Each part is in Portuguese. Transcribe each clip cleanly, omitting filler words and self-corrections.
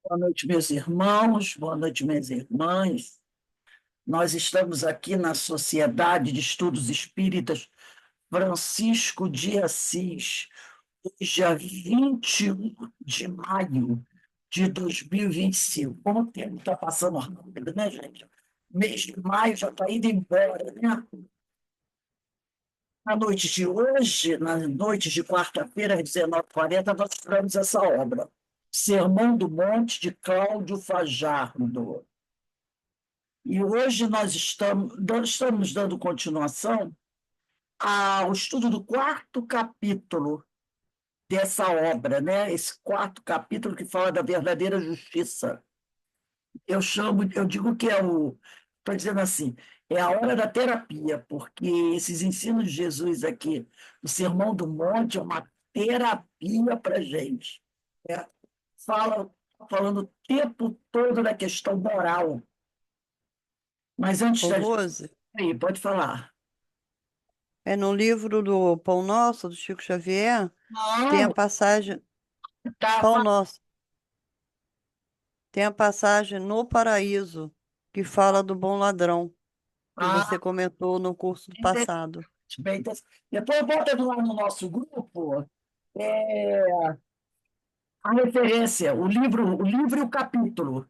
Boa noite, meus irmãos, boa noite, minhas irmãs. Nós estamos aqui na Sociedade de Estudos Espíritas Francisco de Assis, dia 21 de maio de 2025. Como o tempo está passando rápido, né, gente? Mês de maio já está indo embora, né? Na noite de hoje, na noite de quarta-feira, às 19h40, nós tivemos essa obra, Sermão do Monte, de Cláudio Fajardo. E hoje nós estamos dando continuação ao estudo do quarto capítulo dessa obra, né? Esse quarto capítulo que fala da verdadeira justiça. Eu digo que estou dizendo assim, é a hora da terapia, porque esses ensinos de Jesus aqui, o Sermão do Monte, é uma terapia para a gente. Né? Fala, falando o tempo todo da questão moral. Mas antes Ô, da gente Rose, ir, pode falar. é no livro do Pão Nosso, do Chico Xavier, tem a Não, passagem, tá. Pão Nosso, tem a passagem no Paraíso, que fala do bom ladrão, que você Ah, comentou no curso do interessante, passado. bem interessante. Depois bota lá no nosso grupo é, a referência, o livro e o capítulo.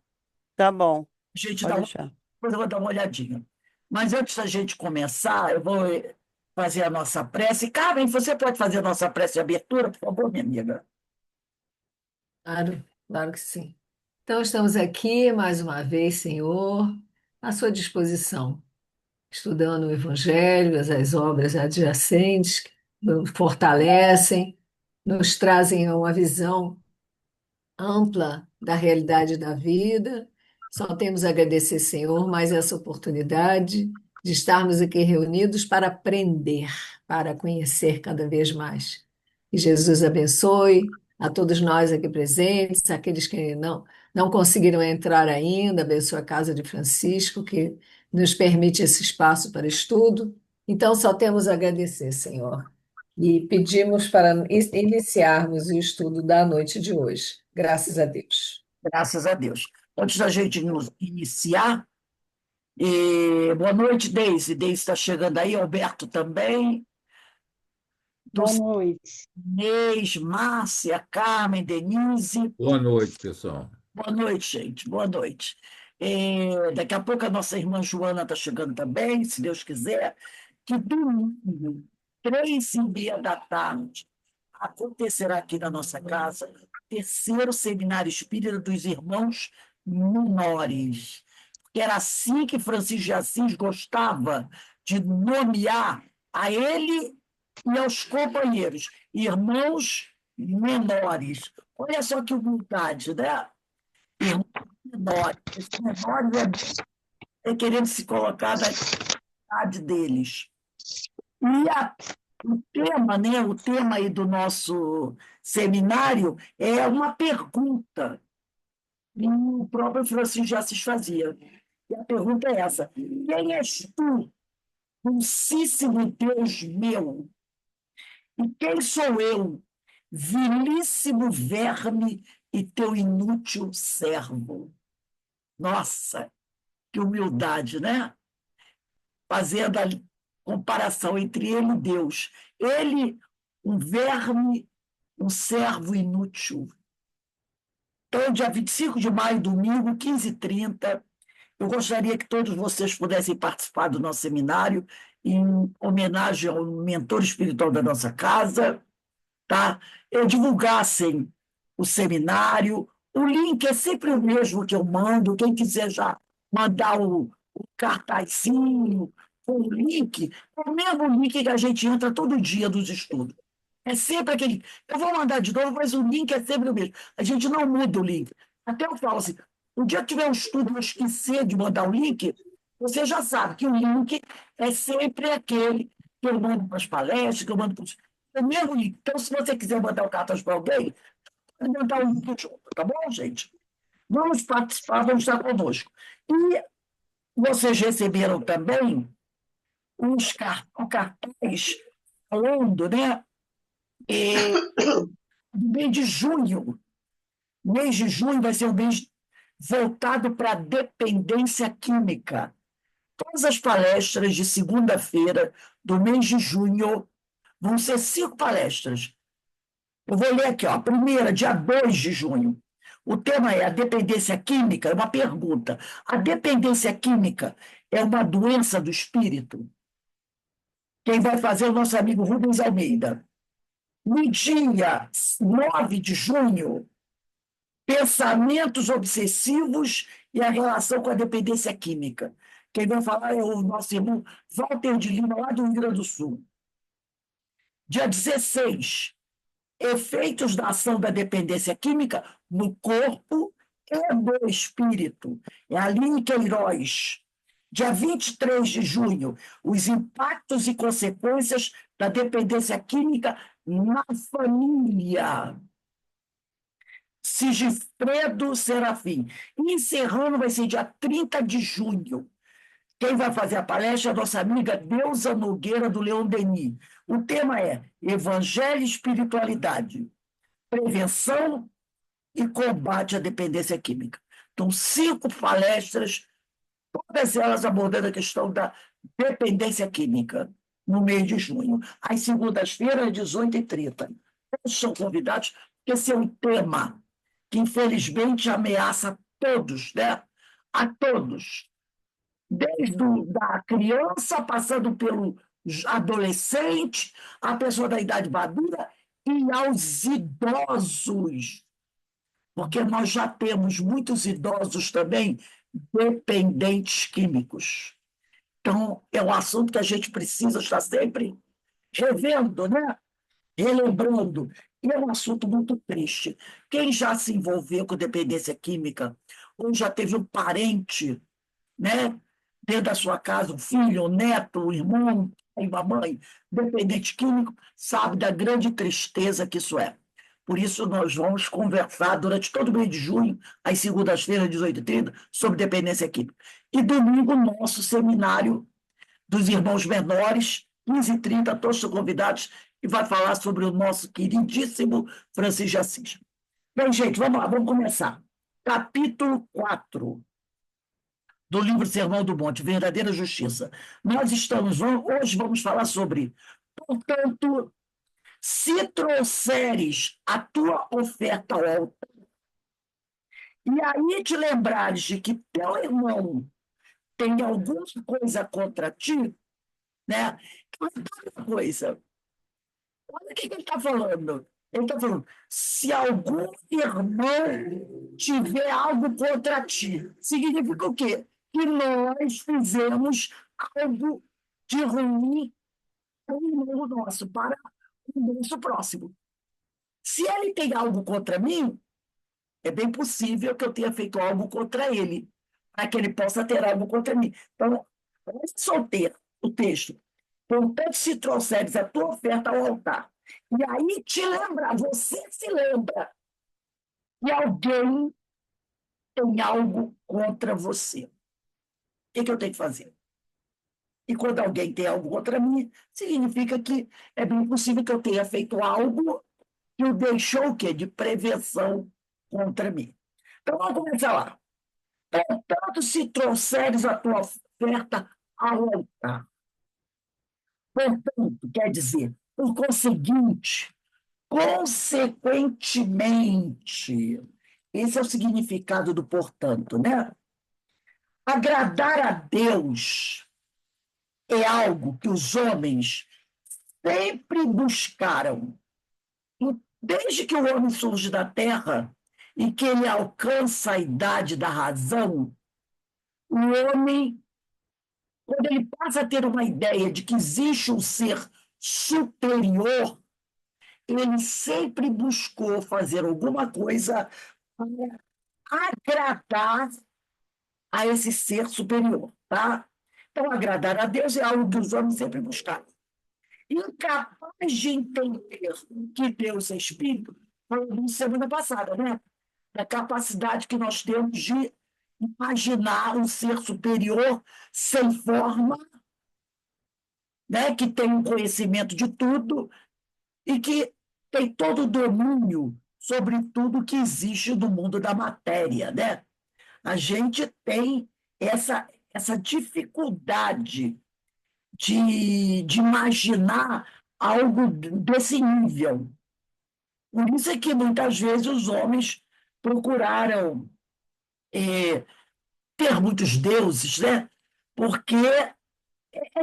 Tá bom, A gente pode dá deixar. depois eu vou dar uma olhadinha. Mas antes da gente começar, eu vou fazer a nossa prece. Carmen, você pode fazer a nossa prece de abertura, por favor, minha amiga? Claro, claro que sim. Então, estamos aqui mais uma vez, Senhor, à sua disposição, estudando o Evangelho, as obras adjacentes, que nos fortalecem, nos trazem uma visão ampla da realidade da vida. Só temos a agradecer, Senhor, mais essa oportunidade de estarmos aqui reunidos para aprender, para conhecer cada vez mais. Que Jesus abençoe a todos nós aqui presentes, aqueles que não conseguiram entrar ainda, abençoe a casa de Francisco, que nos permite esse espaço para estudo. Então, só temos a agradecer, Senhor. E pedimos para iniciarmos o estudo da noite de hoje. Graças a Deus. Graças a Deus. Antes da gente nos iniciar, boa noite, Deise. Deise está chegando aí, Alberto também. Do Boa noite. Inês, Márcia, Carmen, Denise. Boa noite, pessoal. Boa noite, gente. Boa noite. Daqui a pouco a nossa irmã Joana está chegando também, se Deus quiser. Que domingo, 3h30 da tarde, acontecerá aqui na nossa casa o terceiro seminário espírita dos irmãos menores. Era assim que Francisco de Assis gostava de nomear a ele e aos companheiros, irmãos menores. Olha só que humildade, né? Irmãos menores. Esses menores querendo se colocar na idade deles. E o tema, né, o tema aí do nosso seminário é uma pergunta que o próprio Francisco de Assis fazia. E a pergunta é essa: quem és tu, dulcíssimo Deus meu? E quem sou eu, vilíssimo verme e teu inútil servo? Nossa, que humildade, né? Fazendo a comparação entre ele e Deus. Ele, um verme, um servo inútil. Então, dia 25 de maio, domingo, 15h30, eu gostaria que todos vocês pudessem participar do nosso seminário em homenagem ao mentor espiritual da nossa casa, tá? Divulgassem o seminário. O link é sempre o mesmo que eu mando. Quem quiser já mandar o cartazinho, o link, é o mesmo link que a gente entra todo dia dos estudos. É sempre aquele. Eu vou mandar de novo, mas o link é sempre o mesmo. A gente não muda o link. Até eu falo assim: um dia que tiver um estudo e eu esquecer de mandar o link, você já sabe que o link é sempre aquele que eu mando para as palestras, que eu mando para os. É o mesmo link. Então, se você quiser mandar o cartaz para alguém, pode mandar o link junto, tá bom, gente? Vamos participar, vamos estar conosco. E vocês receberam também um cartaz falando, né, do mês de junho. Mês de junho vai ser um mês voltado para a dependência química. Todas as palestras de segunda-feira do mês de junho vão ser 5 palestras. Eu vou ler aqui, ó, a primeira, dia 2 de junho. O tema é a dependência química, é uma pergunta. A dependência química é uma doença do espírito? Quem vai fazer é o nosso amigo Rubens Almeida. No dia 9 de junho, pensamentos obsessivos e a relação com a dependência química. Quem vai falar é o nosso irmão Walter de Lima, lá do Rio Grande do Sul. Dia 16, efeitos da ação da dependência química no corpo e no espírito. É a Aline Queiroz. Dia 23 de junho, os impactos e consequências da dependência química na família. Sigifredo Serafim. Encerrando vai ser dia 30 de junho. Quem vai fazer a palestra é a nossa amiga Deusa Nogueira, do Leon Denis. O tema é Evangelho e Espiritualidade, Prevenção e Combate à Dependência Química. Então, 5 palestras, todas elas abordando a questão da dependência química, no mês de junho. Às segundas-feiras, às 18h30. Todos são convidados, porque esse é um tema que, infelizmente, ameaça a todos, né? A todos. Desde da criança, passando pelo adolescente, a pessoa da idade madura e aos idosos. Porque nós já temos muitos idosos também dependentes químicos. Então, é um assunto que a gente precisa estar sempre revendo, né? Relembrando. E é um assunto muito triste. Quem já se envolveu com dependência química, ou já teve um parente, né, dentro da sua casa, um filho, um neto, um irmão, uma mãe, dependente químico, sabe da grande tristeza que isso é. Por isso, nós vamos conversar durante todo o mês de junho, às segundas-feiras, às 18h30, sobre dependência química. E domingo, nosso seminário dos irmãos menores, 15h30, todos são convidados, e vai falar sobre o nosso queridíssimo Francisco de Assis. Bem, gente, vamos lá, vamos começar. Capítulo 4 do livro Sermão do Monte, Verdadeira Justiça. Hoje vamos falar sobre, portanto, se trouxeres a tua oferta ao altar, e aí te lembrares de que teu irmão tem alguma coisa contra ti, né? Outra coisa. Olha o que ele está falando. Ele está falando, se algum irmão tiver algo contra ti, significa o quê? Que nós fizemos algo de ruim para o irmão nosso, para o nosso próximo. Se ele tem algo contra mim, é bem possível que eu tenha feito algo contra ele, para que ele possa ter algo contra mim. Então, vamos solter o texto. Portanto, se trouxeres a tua oferta ao altar, e aí te lembra, você se lembra que alguém tem algo contra você. O que eu tenho que fazer? E quando alguém tem algo contra mim, significa que é bem possível que eu tenha feito algo que o deixou o quê? De prevenção contra mim. Então, vamos começar lá. Portanto, se trouxeres a tua oferta ao altar. Portanto, quer dizer, por conseguinte, consequentemente, esse é o significado do portanto, né? Agradar a Deus é algo que os homens sempre buscaram. E desde que o homem surge da terra e que ele alcança a idade da razão, o homem, quando ele passa a ter uma ideia de que existe um ser superior, ele sempre buscou fazer alguma coisa para agradar a esse ser superior, tá? Então, agradar a Deus é algo que os homens sempre buscaram. Incapaz de entender que Deus é espírito, falamos semana passada, né? Da capacidade que nós temos de imaginar um ser superior sem forma, né? Que tem um conhecimento de tudo e que tem todo o domínio sobre tudo que existe no mundo da matéria, né? A gente tem essa dificuldade de imaginar algo desse nível. Por isso é que muitas vezes os homens procuraram ter muitos deuses, né? Porque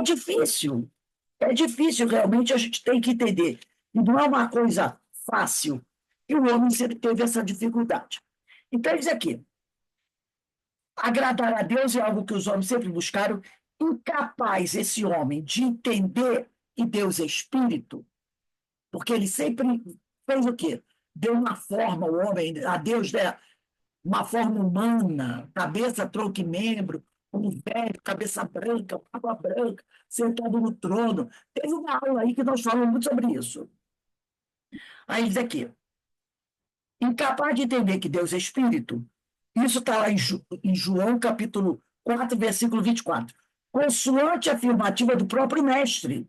difícil. É difícil, realmente, a gente tem que entender. E não é uma coisa fácil. E o homem sempre teve essa dificuldade. Então, diz aqui, agradar a Deus é algo que os homens sempre buscaram, incapaz esse homem de entender que Deus é espírito, porque ele sempre fez o quê? Deu uma forma ao homem, a Deus, né? Uma forma humana, cabeça, tronco e membro, um velho, cabeça branca, barba branca, sentado no trono. Teve uma aula aí que nós falamos muito sobre isso. Aí diz aqui, incapaz de entender que Deus é espírito, isso está lá em João, capítulo 4, versículo 24. Consoante a afirmativa do próprio mestre,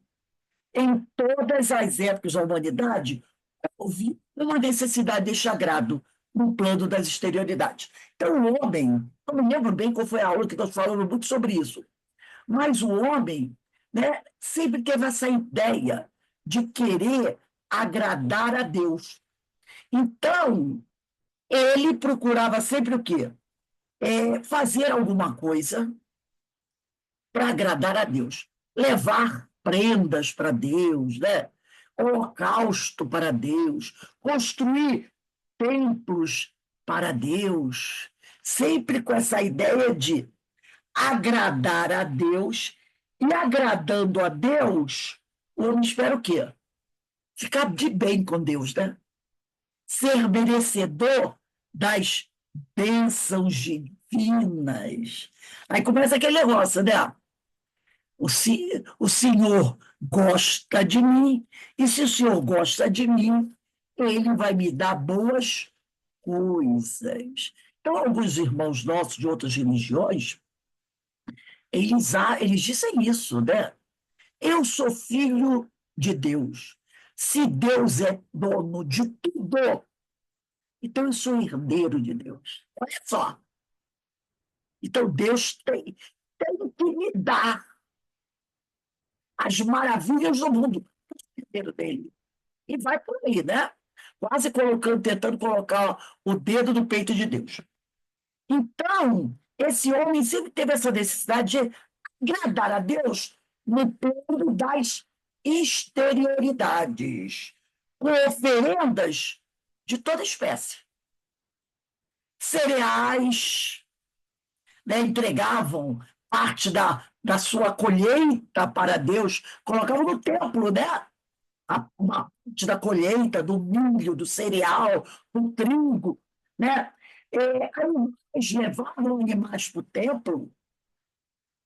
em todas as épocas da humanidade, houve uma necessidade deste agrado no plano das exterioridades. Então, o homem, eu não me lembro bem qual foi a aula que nós falamos muito sobre isso, mas o homem, né, sempre teve essa ideia de querer agradar a Deus. Então, ele procurava sempre o quê? Fazer alguma coisa para agradar a Deus. Levar prendas para Deus, né? Holocausto para Deus, construir templos para Deus, sempre com essa ideia de agradar a Deus, e agradando a Deus, o homem espera o quê? Ficar de bem com Deus, né? Ser merecedor das bênçãos divinas. Aí começa aquele negócio, né? O Senhor gosta de mim, e se o Senhor gosta de mim, ele vai me dar boas coisas. Então, alguns irmãos nossos de outras religiões, eles dizem isso, né? Eu sou filho de Deus. Se Deus é dono de tudo, então eu sou herdeiro de Deus. Olha só. Então, Deus tem que me dar as maravilhas do mundo, herdeiro dele. E vai por aí, né? Quase colocando, tentando colocar o dedo no peito de Deus. Então, esse homem sempre teve essa necessidade de agradar a Deus no plano das exterioridades, com oferendas de toda espécie. Cereais, né, entregavam parte da sua colheita para Deus, colocavam no templo, né? Uma parte da colheita, do milho, do cereal, do trigo, né? Eles levavam animais para o templo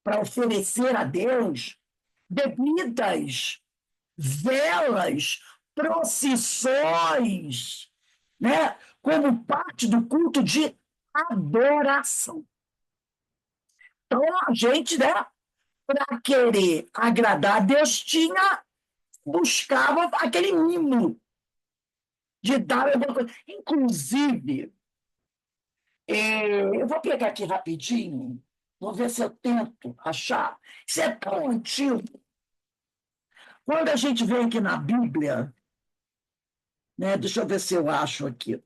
para oferecer a Deus bebidas, velas, procissões, né? Como parte do culto de adoração. Então, a gente, né, para querer agradar a Deus, buscava aquele mimo de dar alguma coisa. Inclusive, eu vou pegar aqui rapidinho, vou ver se eu tento achar. Isso é tão antigo. Quando a gente vem aqui na Bíblia, né, deixa eu ver se eu acho aqui.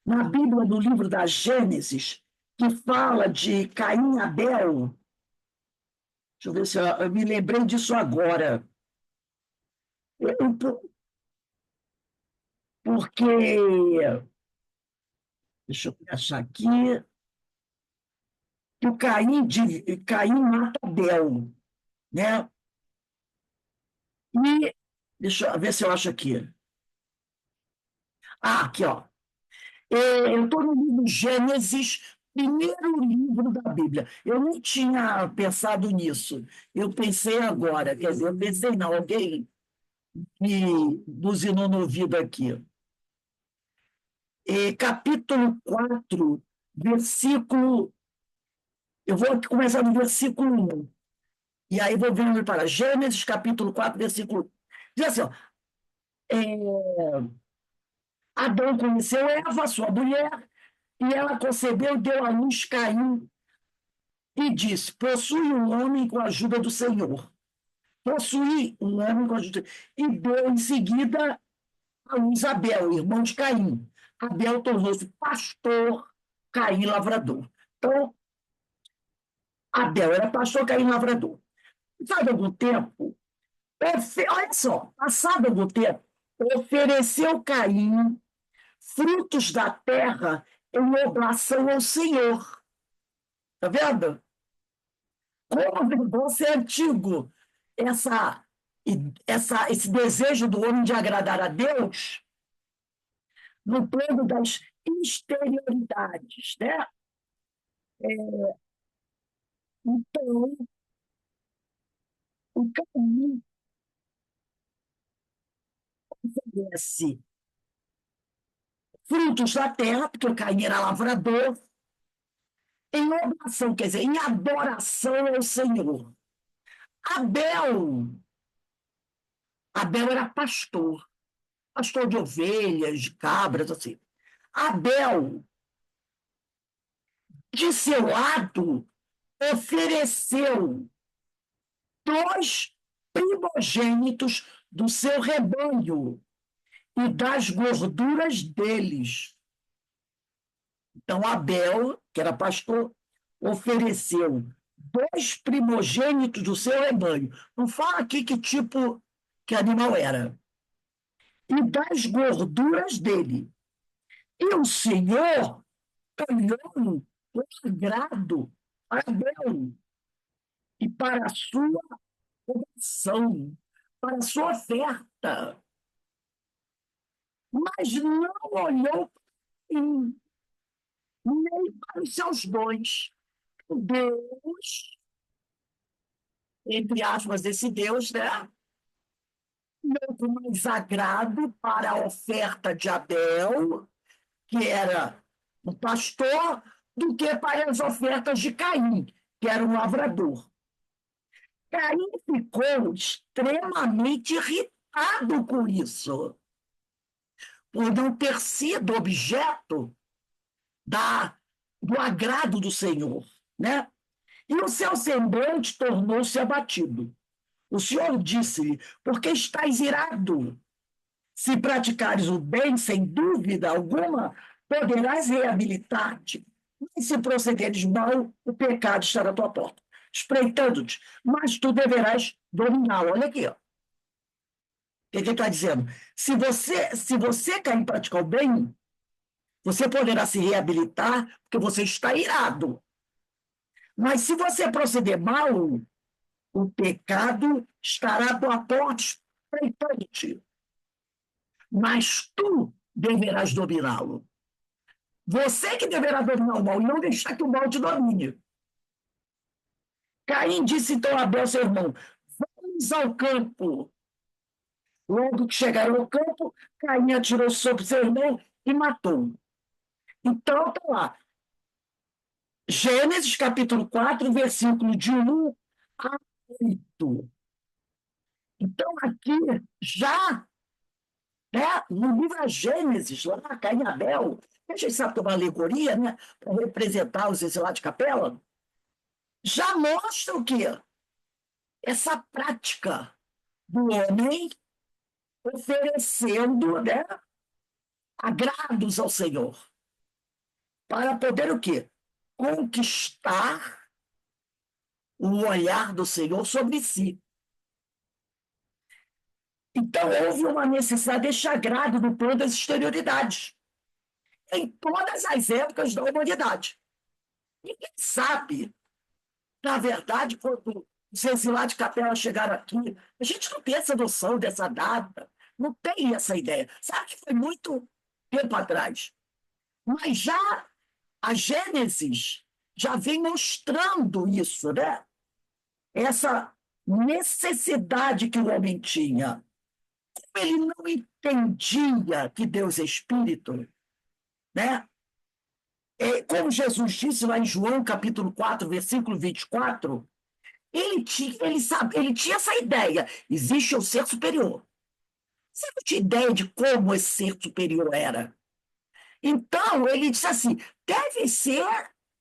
Na Bíblia, no livro da Gênesis, que fala de Caim e Abel, deixa eu ver se eu me lembrei disso agora. Porque, deixa eu achar aqui, que o Caim mata Abel, né? E, deixa eu ver se eu acho aqui. Aqui, ó. Eu estou no livro Gênesis, primeiro livro da Bíblia. Eu não tinha pensado nisso. Eu pensei agora, quer dizer, eu pensei, não, alguém me buzinou no ouvido aqui. Capítulo 4, versículo. Eu vou começar no versículo 1. E aí vou vendo para Gênesis, capítulo 4, versículo 1. Diz assim, ó, Adão conheceu Eva, sua mulher, e ela concebeu e deu à luz Caim, e disse: possui um homem com a ajuda do Senhor. Possui um homem com a ajuda. E deu em seguida a luz Abel, irmão de Caim. Abel tornou-se pastor, Caim lavrador. Então, Abel era pastor, Caim lavrador. Passado algum tempo, olha só, passado algum tempo, ofereceu Caim frutos da terra em oblação ao Senhor. Está vendo? Como você é antigo, esse desejo do homem de agradar a Deus no plano das exterioridades, né? Então, o Caim oferece frutos da terra, porque o Caim era lavrador, em oblação, quer dizer, em adoração ao Senhor. Abel, Abel era pastor de ovelhas, de cabras, assim. Abel, de seu lado, ofereceu 2 primogênitos do seu rebanho e das gorduras deles. Então, Abel, que era pastor, ofereceu 2 primogênitos do seu rebanho. Não fala aqui que animal era. E das gorduras dele. E o Senhor olhou com agrado a Abel e para a sua oração, para a sua oferta. Mas não olhou para mim, nem para os seus dons. Deus, entre aspas, esse Deus, né? Não com mais agrado para a oferta de Abel, que era um pastor, do que para as ofertas de Caim, que era um lavrador. Caim ficou extremamente irritado com isso, por não ter sido objeto do agrado do Senhor, né? E o seu semblante tornou-se abatido. O Senhor disse-lhe: por que estás irado? Se praticares o bem, sem dúvida alguma, poderás reabilitar-te. Mas se procederes mal, o pecado estará à tua porta, espreitando-te, mas tu deverás dominá-lo. Olha aqui, ó. O que ele está dizendo? Se você cair em praticar o bem, você poderá se reabilitar, porque você está irado. Mas se você proceder mal, o pecado estará à tua porta, espreitando-te. Mas tu deverás dominá-lo. Você que deverá dominar o mal, e não deixar que o mal te domine. Caim disse então a Abel, seu irmão: vamos ao campo. Logo que chegaram ao campo, Caim atirou sobre seu irmão e matou. Então, está lá. Gênesis, capítulo 4, versículo de 1 a 8. Então, aqui, já, né, no livro da Gênesis, lá, Caim e Abel, a gente sabe que é uma alegoria, né, para representar os exilados de capela, já mostra o quê? Essa prática do homem oferecendo, né, agrados ao Senhor, para poder o quê? Conquistar o olhar do Senhor sobre si. Então, houve uma necessidade deste agrado no plano das exterioridades, em todas as épocas da humanidade. Ninguém sabe, na verdade, quando os exilados de capela chegaram aqui, a gente não tem essa noção dessa data, não tem essa ideia. Sabe que foi muito tempo atrás. Mas já a Gênesis já vem mostrando isso, né? Essa necessidade que o homem tinha. Como ele não entendia que Deus é Espírito, né? Como Jesus disse lá em João, capítulo 4, versículo 24, ele tinha essa ideia: existe o ser superior. Você não tinha ideia de como esse ser superior era. Então, ele disse assim: deve ser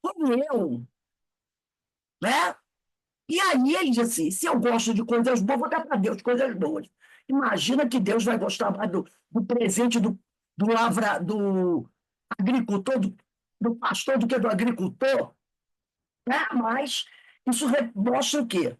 como eu, né? E aí ele disse assim: se eu gosto de coisas boas, vou dar para Deus coisas boas. Imagina que Deus vai gostar mais do presente do agricultor, do pastor, do que do agricultor, né? Mas isso mostra o quê?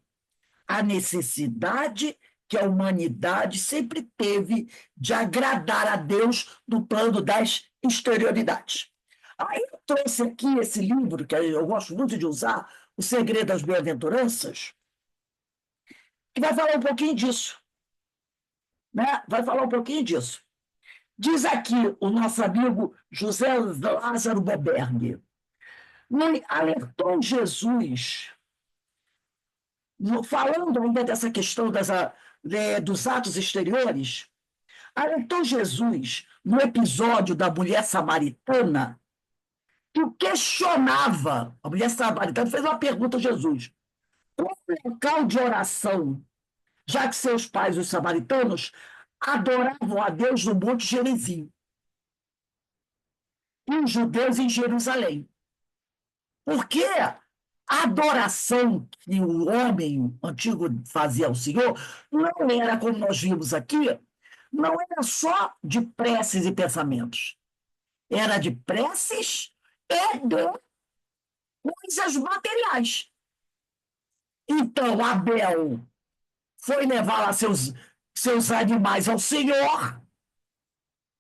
A necessidade que a humanidade sempre teve de agradar a Deus no plano das exterioridades. Aí eu trouxe aqui esse livro, que eu gosto muito de usar, O Segredo das Bem-aventuranças, que vai falar um pouquinho disso. Né? Vai falar um pouquinho disso. Diz aqui o nosso amigo José Lázaro Boberg, alertou Jesus, falando ainda dessa questão dos atos exteriores, alertou Jesus, no episódio da mulher samaritana, que o questionava. A mulher samaritana fez uma pergunta a Jesus: qual o local de oração, já que seus pais, os samaritanos, adoravam a Deus no Monte Gerizim e os judeus em Jerusalém? Porque a adoração que o homem antigo fazia ao Senhor não era, como nós vimos aqui, não era só de preces e pensamentos. Era de preces e de coisas materiais. Então, Abel foi levar lá seus animais ao Senhor,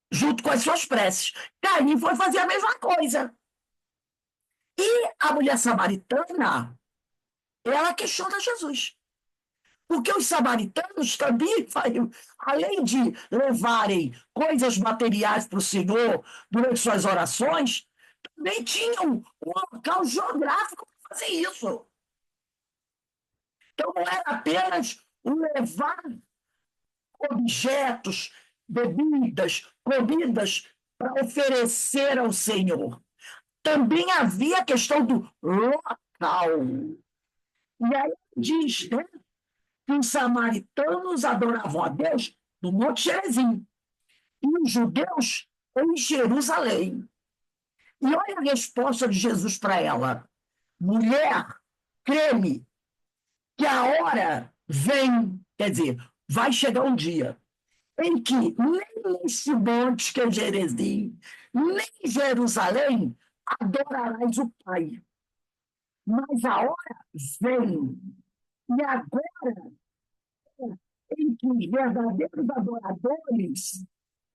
junto com as suas preces. Caim foi fazer a mesma coisa. E a mulher samaritana, ela questiona Jesus. Porque os samaritanos também, além de levarem coisas materiais para o Senhor durante suas orações, também tinham um local geográfico para fazer isso. Então, não era apenas levar objetos, bebidas, comidas para oferecer ao Senhor. Também havia a questão do local. E aí diz, né, que os samaritanos adoravam a Deus no Monte Gerizim e os judeus em Jerusalém. E olha a resposta de Jesus para ela: mulher, creme, que a hora vem, quer dizer, vai chegar um dia em que nem neste monte que é Gerizim, nem Jerusalém adorarás o Pai. Mas a hora vem, e agora em que os verdadeiros adoradores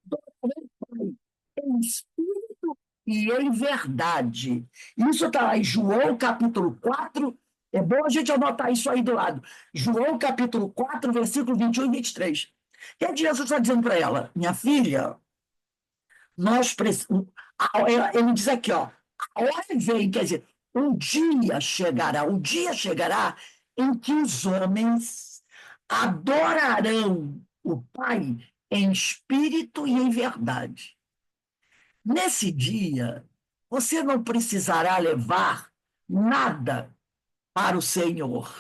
adorarão o Pai em espírito e em verdade. Isso está lá em João capítulo 4. É bom a gente anotar isso aí do lado. João capítulo 4, versículo 21 e 23. E aí Jesus está dizendo para ela: minha filha, nós precisamos. Ele diz aqui, ó, a hora vem, quer dizer, um dia chegará em que os homens adorarão o Pai em espírito e em verdade. Nesse dia, você não precisará levar nada para o Senhor.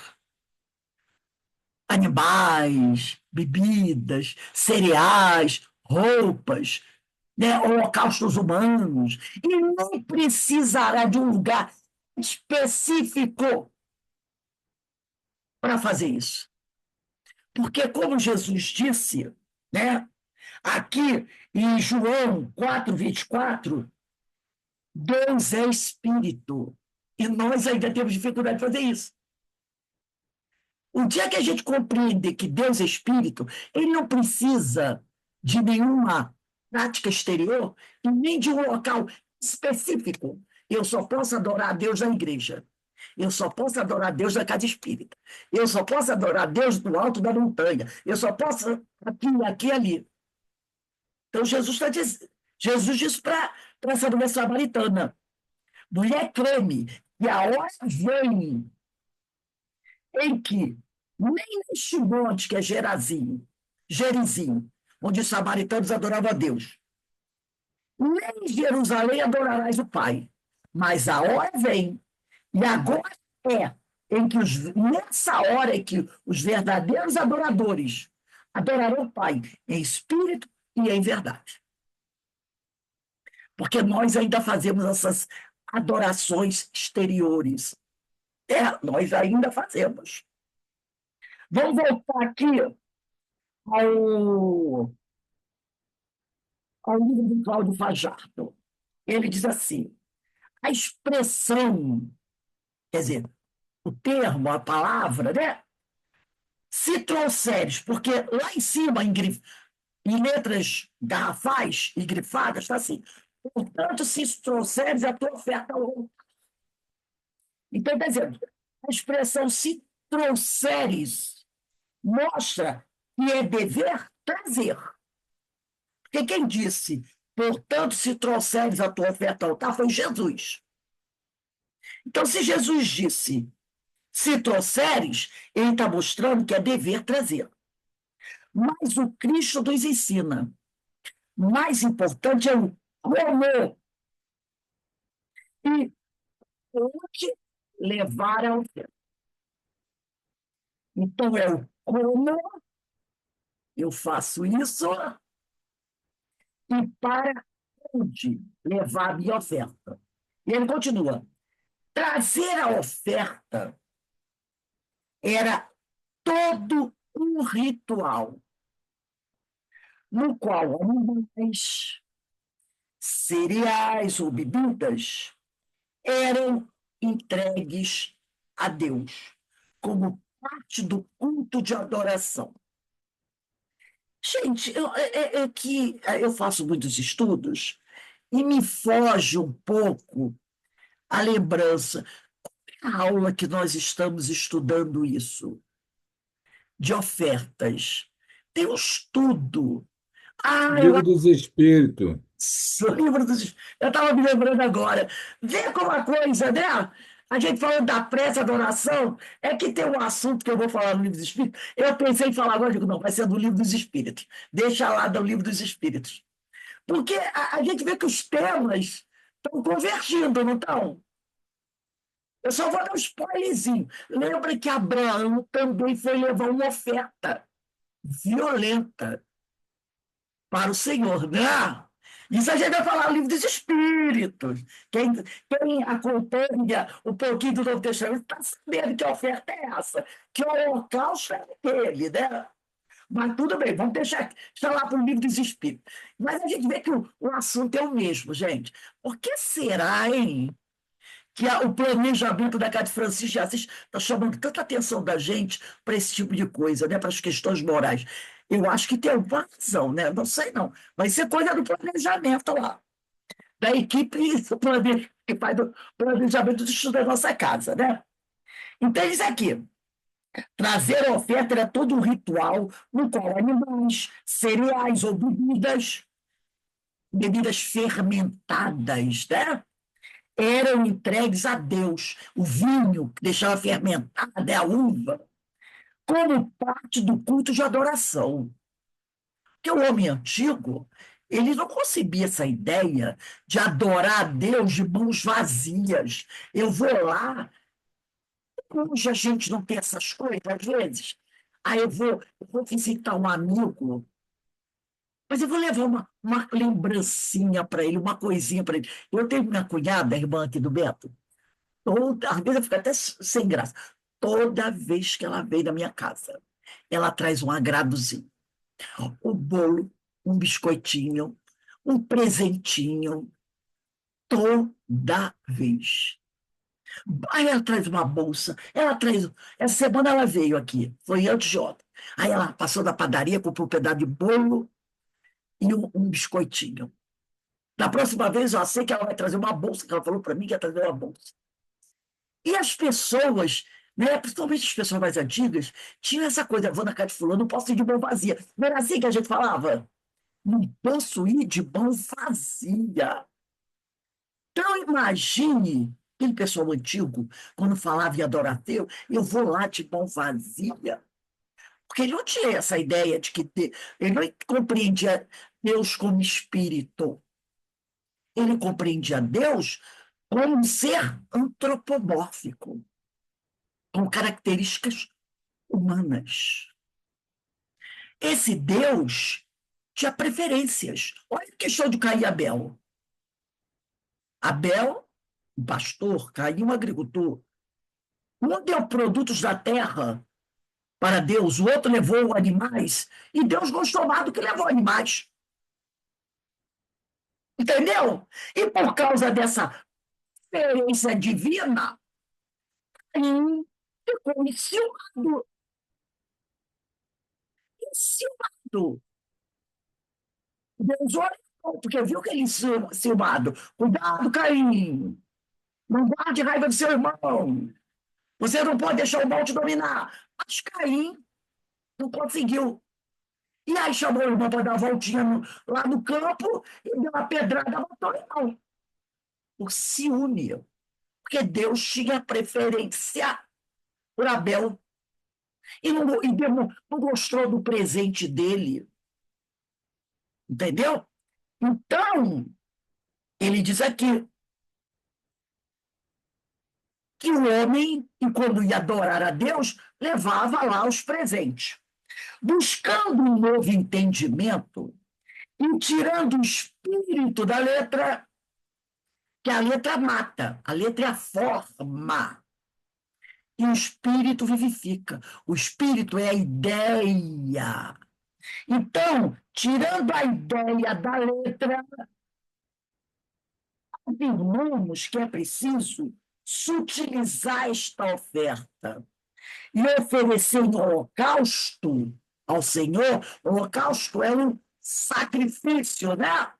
Animais, bebidas, cereais, roupas, né, holocaustos humanos, e não precisará de um lugar específico para fazer isso. Porque, como Jesus disse, né, aqui em João 4:24, Deus é espírito, e nós ainda temos dificuldade de fazer isso. O dia que a gente compreender que Deus é espírito, ele não precisa de nenhuma prática exterior e nem de um local específico. Eu só posso adorar a Deus na igreja. Eu só posso adorar a Deus na casa espírita. Eu só posso adorar a Deus no alto da montanha. Eu só posso aqui e ali. Então, Jesus disse para essa mulher samaritana: mulher, creme, que a hora vem em que nem neste monte que é Gerizim, onde os samaritanos adoravam a Deus, nem em Jerusalém adorarás o Pai, mas a hora vem, e agora é, nessa hora em que os verdadeiros adoradores Adorarão o Pai em espírito e em verdade. Porque nós ainda fazemos essas adorações exteriores. Nós ainda fazemos. Vamos voltar aqui ao, ao livro do Cláudio Fajardo. Ele diz assim: a expressão, quer dizer, o termo, a palavra, né? Se trouxeres, porque lá em cima, em letras garrafais e grifadas, está assim: portanto, se trouxeres a tua oferta ao. Então, está dizendo, a expressão se trouxeres mostra que é dever trazer. Porque quem disse, portanto, se trouxeres a tua oferta ao altar, foi Jesus. Então, se Jesus disse, se trouxeres, ele está mostrando que é dever trazer. Mas o Cristo nos ensina. Mais importante é o como e onde levar a oferta. Então, é o como eu faço isso e para onde levar a minha oferta. E ele continua: trazer a oferta era todo um ritual, no qual animais, cereais ou bebidas eram entregues a Deus, como parte do culto de adoração. Gente, eu faço muitos estudos e me foge um pouco a lembrança. A aula que nós estamos estudando isso, de ofertas. Tem um estudo. Eu Livro dos Espíritos. o livro dos. Eu estava me lembrando agora. Vê como a coisa, né? A gente falando da prece, adoração, é que tem um assunto que eu vou falar no livro dos Espíritos. Eu pensei em falar agora, digo, não, vai ser do livro dos Espíritos. Deixa lá do livro dos Espíritos. Porque a gente vê que os temas estão convergindo, não estão? Eu só vou dar um spoilerzinho. Lembra que Abraão também foi levar uma oferta violenta para o Senhor, né? Isso a gente vai falar no livro dos Espíritos. Quem acompanha um pouquinho do Novo Testamento está sabendo que oferta é essa, que o holocausto é dele, né? Mas tudo bem, vamos deixar lá para o livro dos Espíritos. Mas a gente vê que o assunto é o mesmo, gente. Por que será, hein? Que o planejamento da Casa de Francisco de Assis está chamando tanta atenção da gente para esse tipo de coisa, né? Para as questões morais. Eu acho que tem alguma razão, né? Não sei não. Vai ser coisa do planejamento lá, da equipe que faz o planejamento do estudo da nossa casa, né? Então, eles aqui, trazer a oferta era todo um ritual no qual animais, cereais ou bebidas fermentadas, né? Eram entregues a Deus. O vinho, que deixava fermentada, a uva, como parte do culto de adoração. Porque o homem antigo, ele não concebia essa ideia de adorar a Deus de mãos vazias. Eu vou lá, hoje a gente não tem essas coisas, às vezes. Aí eu vou visitar um amigo, mas eu vou levar uma lembrancinha para ele, uma coisinha para ele. Eu tenho minha cunhada, a irmã aqui do Beto. Às vezes eu fico até sem graça. Toda vez que ela vem na minha casa, ela traz um agradozinho. Um bolo, um biscoitinho, um presentinho, toda vez. Aí ela traz uma bolsa, ela traz. Essa semana ela veio aqui, foi antes de ontem. Aí ela passou na padaria, comprou um pedaço de bolo e um biscoitinho. Na próxima vez, eu sei que ela vai trazer uma bolsa, que ela falou para mim que ia trazer uma bolsa. E as pessoas, né, principalmente as pessoas mais antigas, tinham essa coisa, vou na casa de fulano, não posso ir de mão vazia. Não era assim que a gente falava? Não posso ir de mão vazia. Então, imagine aquele pessoal antigo, quando falava em adorar Deus, eu vou lá de mão vazia. Porque ele não tinha essa ideia de que ele não compreendia Deus como espírito. Ele compreendia Deus como um ser antropomórfico, com características humanas. esse Deus tinha preferências. Olha a questão de Caim e Abel. Abel, um pastor, Caim, um agricultor. Um deu produtos da terra para Deus, o outro levou animais, e Deus gostou mais do que levou animais. Entendeu? E por causa dessa preferência divina, Caim ficou enciumado. Enciumado. Deus olhou, porque viu que ele enciumado. Cuidado, Caim. Não guarde raiva do seu irmão. Você não pode deixar o mal te dominar. Mas Caim não conseguiu. E aí chamou o irmão para dar uma voltinha lá no campo e deu uma pedrada, matou ele não. Por ciúme. Porque Deus tinha preferência por Abel. E não gostou do presente dele. Entendeu? Então, ele diz aqui que o homem, quando ia adorar a Deus, levava lá os presentes. Buscando um novo entendimento e tirando o espírito da letra, que a letra mata, a letra é a forma, e o espírito vivifica. O espírito é a ideia. Então, tirando a ideia da letra, afirmamos que é preciso sutilizar esta oferta e oferecer em holocausto ao Senhor. Holocausto é um sacrifício, né?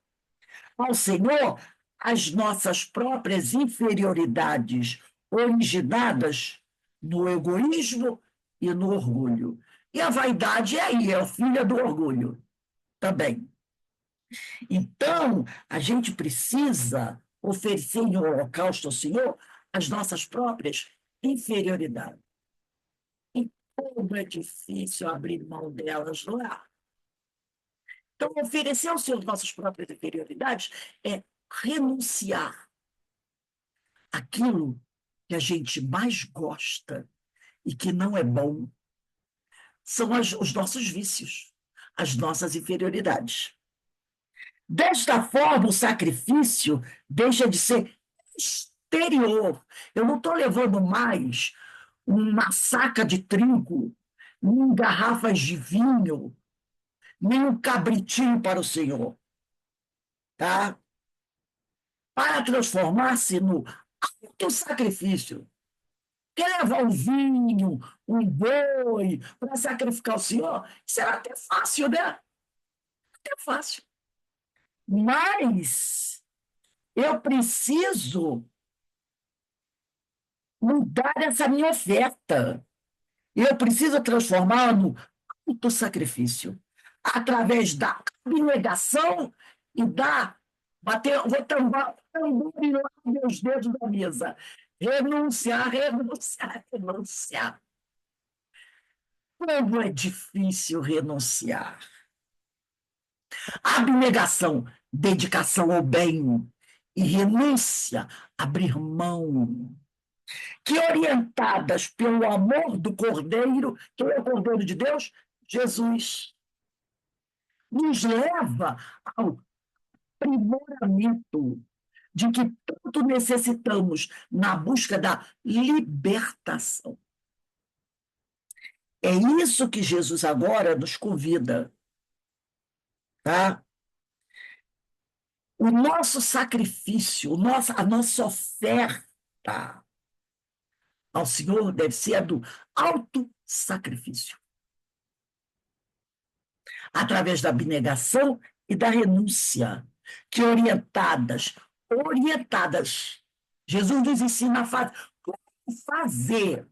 Ao Senhor as nossas próprias inferioridades originadas no egoísmo e no orgulho. E a vaidade é aí, é filha do orgulho também. Então, a gente precisa oferecer em holocausto ao Senhor as nossas próprias inferioridades. E como é difícil abrir mão delas, não é? Então, oferecer ao Senhor nossas próprias inferioridades é renunciar àquilo que a gente mais gosta e que não é bom. São os nossos vícios, as nossas inferioridades. Desta forma, o sacrifício deixa de ser exterior. Eu não estou levando mais uma saca de trigo, nem garrafas de vinho, nem um cabritinho para o Senhor. Tá? Para transformar-se no auto-sacrifício. Quer levar um vinho, um boi para sacrificar o Senhor? Será até fácil, né? Até fácil. Mas eu preciso mudar essa minha oferta. Eu preciso transformá-la no auto-sacrifício, através da abnegação e da. Vou tamborilar meus dedos da mesa. Renunciar, renunciar, renunciar. Como é difícil renunciar. Abnegação, dedicação ao bem e renúncia, abrir mão, que orientadas pelo amor do Cordeiro, que é o Cordeiro de Deus, Jesus, nos leva ao aprimoramento de que tanto necessitamos na busca da libertação. É isso que Jesus agora nos convida, tá? O nosso sacrifício, a nossa oferta ao Senhor deve ser a do auto-sacrifício, através da abnegação e da renúncia, que orientadas, Jesus nos ensina como fazer.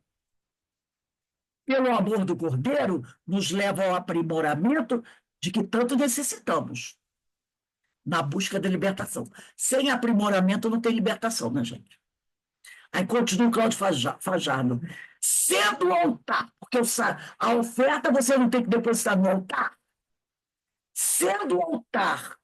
Pelo amor do Cordeiro, nos leva ao aprimoramento de que tanto necessitamos na busca da libertação. Sem aprimoramento não tem libertação, né, gente? Aí continua o Cláudio Fajardo. Sendo o altar, porque a oferta você não tem que depositar no altar. Sendo o altar,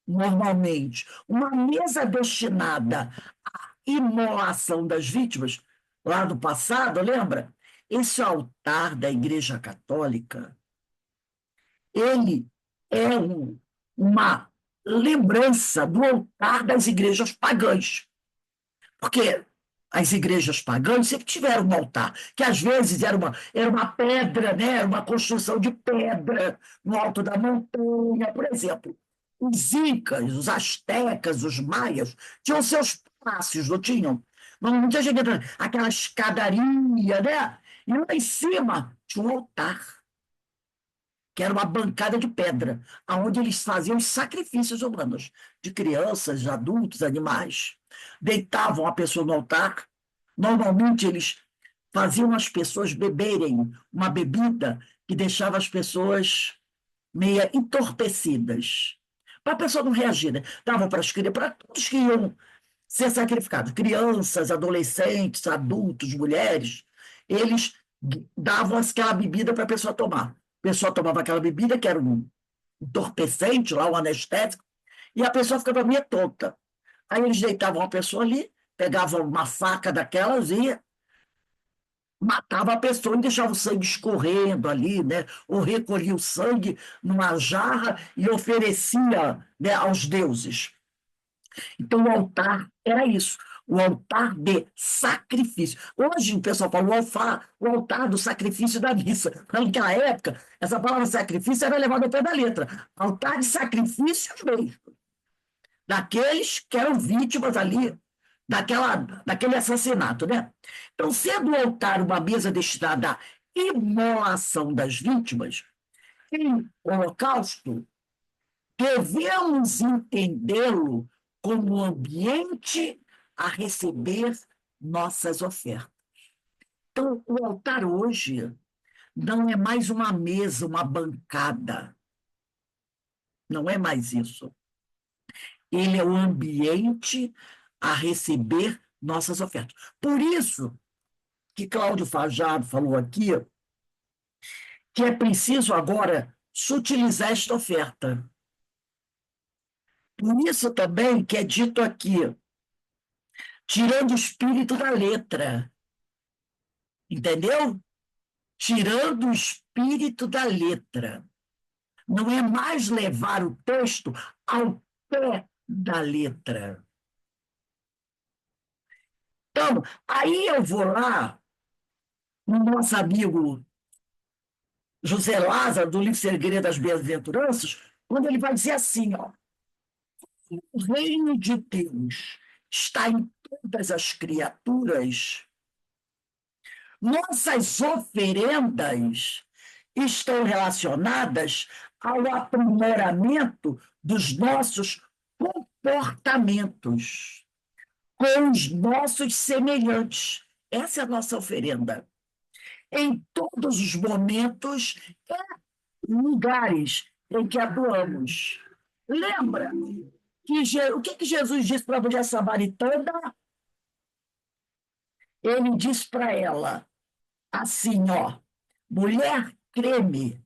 normalmente, uma mesa destinada à imolação das vítimas, lá do passado, lembra? Esse altar da Igreja Católica ele é uma lembrança do altar das igrejas pagãs. Porque as igrejas pagãs sempre tiveram um altar, que às vezes era uma pedra, né? Era uma construção de pedra no alto da montanha, por exemplo. Os incas, os astecas, os maias, tinham seus palácios, não tinham? Não tinha gente entrando, aquela escadaria, né? E lá em cima tinha um altar, que era uma bancada de pedra, onde eles faziam os sacrifícios humanos, de crianças, adultos, animais. Deitavam a pessoa no altar. Normalmente, eles faziam as pessoas beberem uma bebida que deixava as pessoas meia entorpecidas, para a pessoa não reagir, né? Davam para todos que iam ser sacrificados, crianças, adolescentes, adultos, mulheres, eles davam aquela bebida para a pessoa tomar. A pessoa tomava aquela bebida, que era um entorpecente, lá, um anestésico, e a pessoa ficava meio tonta. Aí eles deitavam a pessoa ali, pegavam uma faca daquelas e matava a pessoa e deixava o sangue escorrendo ali, né? Ou recolhia o sangue numa jarra e oferecia, né, aos deuses. Então, o altar era isso, o altar de sacrifício. Hoje o pessoal fala o altar do sacrifício da missa. Naquela época, essa palavra sacrifício era levada ao pé da letra. Altar de sacrifícios mesmo, daqueles que eram vítimas ali daquele assassinato, né? Então, sendo o altar uma mesa destinada à imolação das vítimas, em Holocausto, devemos entendê-lo como um ambiente a receber nossas ofertas. Então, o altar hoje não é mais uma mesa, uma bancada. Não é mais isso. Ele é o ambiente a receber nossas ofertas. Por isso que Cláudio Fajardo falou aqui que é preciso agora sutilizar esta oferta. Por isso também que é dito aqui, tirando o espírito da letra. Entendeu? Tirando o espírito da letra. Não é mais levar o texto ao pé da letra. Então, aí eu vou lá, no nosso amigo José Lázaro, do livro Segredo das Bem-aventuranças, quando ele vai dizer assim, ó, o reino de Deus está em todas as criaturas. Nossas oferendas estão relacionadas ao aprimoramento dos nossos comportamentos com os nossos semelhantes. Essa é a nossa oferenda. Em todos os momentos e lugares em que atuamos. Lembra o que Jesus disse para a mulher samaritana? Ele disse para ela assim, ó, mulher, creme,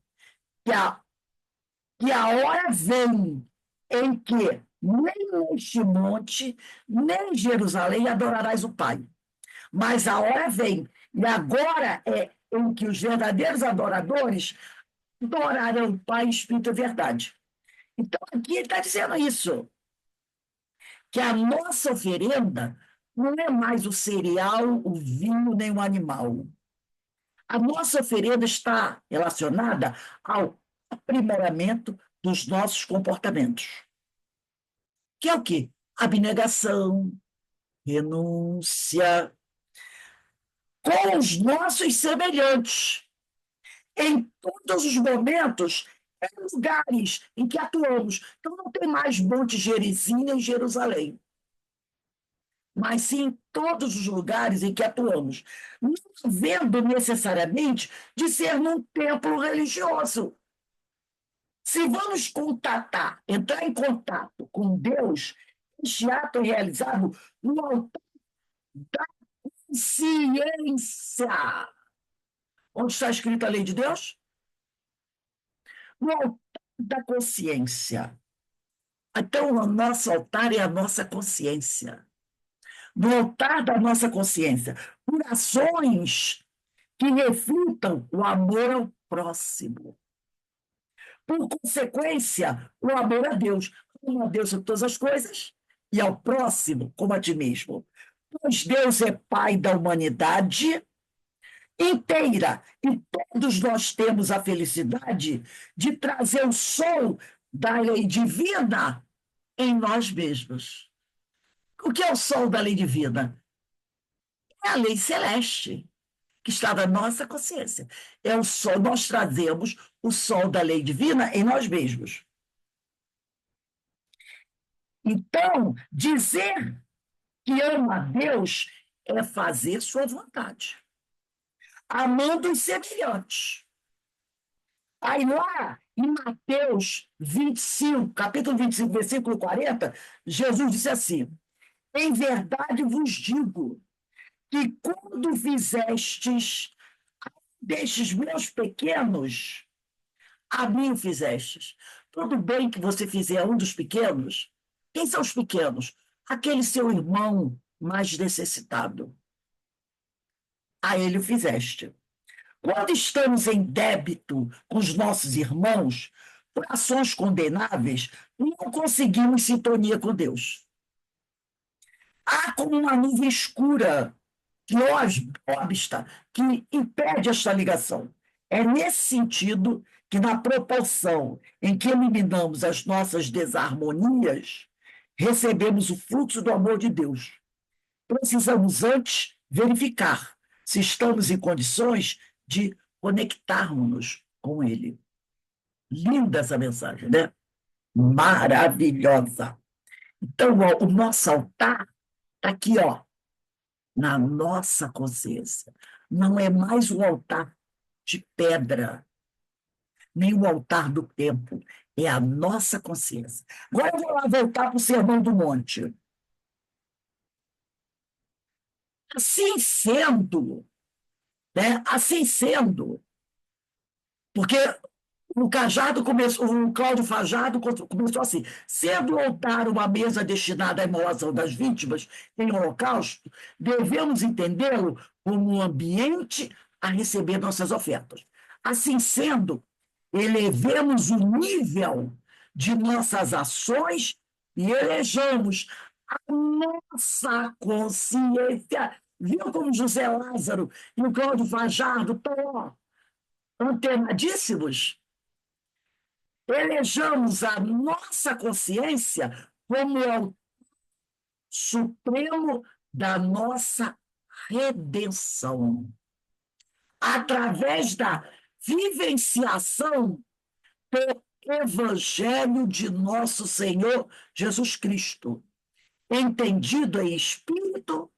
que a hora vem em que nem neste monte, nem em Jerusalém adorarás o Pai. Mas a hora vem, e agora é em que os verdadeiros adoradores adorarão o Pai, Espírito e Verdade. Então, aqui ele está dizendo isso, que a nossa oferenda não é mais o cereal, o vinho, nem o animal. A nossa oferenda está relacionada ao aprimoramento dos nossos comportamentos. Que é o quê? Abnegação, renúncia, com os nossos semelhantes, em todos os momentos, em lugares em que atuamos. Então, não tem mais Monte Gerizim em Jerusalém, mas sim em todos os lugares em que atuamos, não havendo necessariamente de ser num templo religioso. Se vamos entrar em contato com Deus, este ato é realizado no altar da consciência. Onde está escrita a lei de Deus? No altar da consciência. Então, o nosso altar é a nossa consciência. No altar da nossa consciência, por ações que reflitam o amor ao próximo, Por consequência, o amor a Deus. Amo a Deus sobre todas as coisas e ao próximo como a ti mesmo. Pois Deus é Pai da humanidade inteira e todos nós temos a felicidade de trazer o sol da lei divina em nós mesmos. O que é o sol da lei divina? É a lei celeste, que está na nossa consciência. É o sol, nós trazemos o sol da lei divina em nós mesmos. Então, dizer que ama a Deus é fazer sua vontade, amando os semelhantes. Aí lá, em Mateus 25, capítulo 25, versículo 40, Jesus disse assim: em verdade vos digo que quando fizestes destes meus pequenos, a mim o fizestes. Tudo bem que você fizer um dos pequenos. Quem são os pequenos? Aquele seu irmão mais necessitado. A ele o fizeste. Quando estamos em débito com os nossos irmãos, por ações condenáveis, não conseguimos sintonia com Deus. Há como uma nuvem escura que obsta, que impede esta ligação. É nesse sentido que, na proporção em que eliminamos as nossas desarmonias, recebemos o fluxo do amor de Deus. Precisamos antes verificar se estamos em condições de conectarmos-nos com Ele. Linda essa mensagem, né? Maravilhosa. Então, ó, o nosso altar está aqui, ó, na nossa consciência. Não é mais o altar de pedra, nem o altar do templo, é a nossa consciência. Agora eu vou lá voltar para o Sermão do Monte. Assim sendo, né? Assim sendo, porque o Cajado começou, o Cláudio Fajado começou assim: sendo o altar uma mesa destinada à imolação das vítimas em holocausto, devemos entendê-lo como um ambiente a receber nossas ofertas. Assim sendo, elevemos o nível de nossas ações e elejamos a nossa consciência. Viu como José Lázaro e o Cláudio Fajardo estão antenadíssimos? Elejamos a nossa consciência como o supremo da nossa redenção, através da vivenciação do Evangelho de nosso Senhor Jesus Cristo, entendido em espírito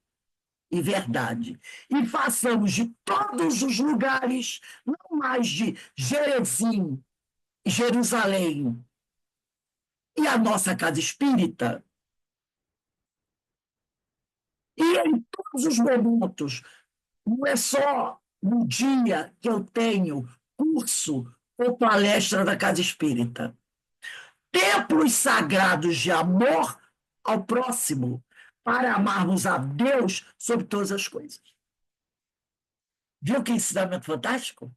e verdade. E façamos de todos os lugares, não mais de Jerezim, Jerusalém e a nossa casa espírita, e em todos os momentos, não é só no dia que eu tenho curso ou palestra da casa espírita. Templos sagrados de amor ao próximo, para amarmos a Deus sobre todas as coisas. Viu que ensinamento fantástico?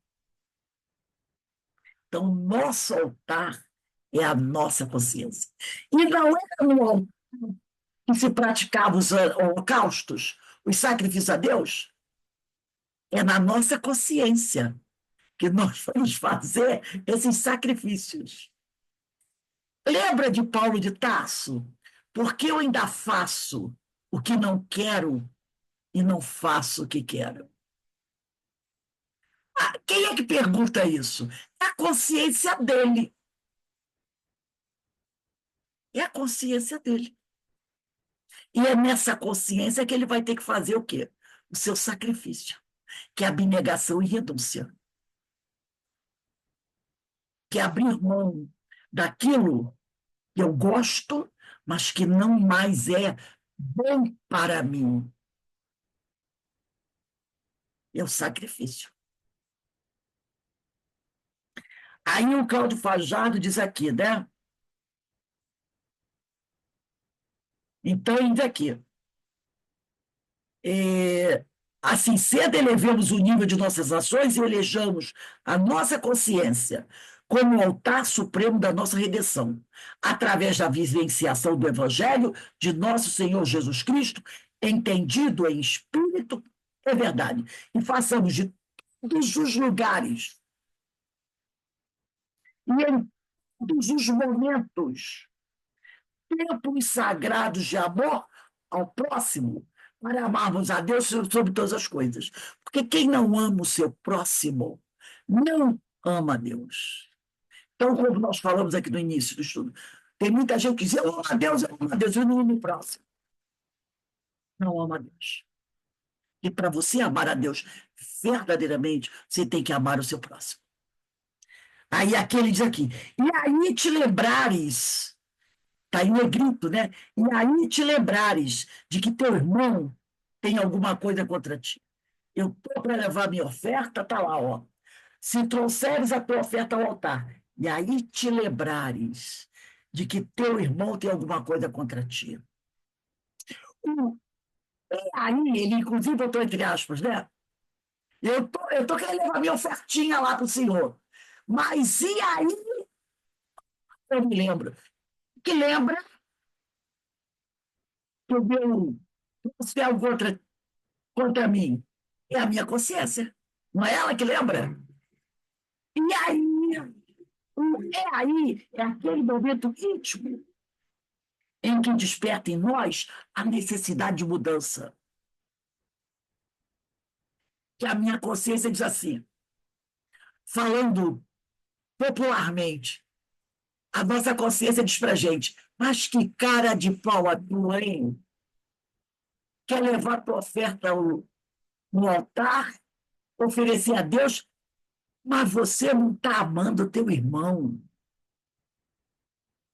Então, nosso altar é a nossa consciência. E não é no altar que se praticavam os holocaustos, os sacrifícios a Deus, é na nossa consciência que nós vamos fazer esses sacrifícios. Lembra de Paulo de Tarso? Porque eu ainda faço o que não quero e não faço o que quero. Quem é que pergunta isso? É a consciência dele. É a consciência dele. E é nessa consciência que ele vai ter que fazer o quê? O seu sacrifício, que é abnegação e renúncia. Que é abrir mão daquilo que eu gosto, mas que não mais é bom para mim. É o sacrifício. Aí o Cláudio Fajardo diz aqui, né? Então, ainda aqui. Assim, cedo elevemos o nível de nossas ações e elejamos a nossa consciência como o altar supremo da nossa redenção, através da vivenciação do Evangelho de nosso Senhor Jesus Cristo, entendido em espírito e verdade. E façamos de todos os lugares e em todos os momentos tempos sagrados de amor ao próximo, para amarmos a Deus sobre todas as coisas. Porque quem não ama o seu próximo, não ama a Deus. Então, como nós falamos aqui no início do estudo, tem muita gente que diz, eu amo a Deus, eu não amo o próximo. Não ama a Deus. E para você amar a Deus verdadeiramente, você tem que amar o seu próximo. Aí aquele diz aqui, e aí te lembrares, está em negrito, né? E aí te lembrares de que teu irmão tem alguma coisa contra ti. Eu estou para levar minha oferta, está lá, ó. Se trouxeres a tua oferta ao altar, e aí te lembrares de que teu irmão tem alguma coisa contra ti. E aí, ele, inclusive, botou entre aspas, né? Eu tô querendo levar minha ofertinha lá para o Senhor. Mas e aí, eu me lembro. Que lembra que eu trouxe algo contra mim? É a minha consciência. Não é ela que lembra? E aí, é aquele momento íntimo em que desperta em nós a necessidade de mudança. Que a minha consciência diz assim, falando popularmente, a nossa consciência diz para a gente, mas que cara de pau a tua, hein? Quer levar tua oferta no altar, oferecer a Deus, mas você não está amando o teu irmão.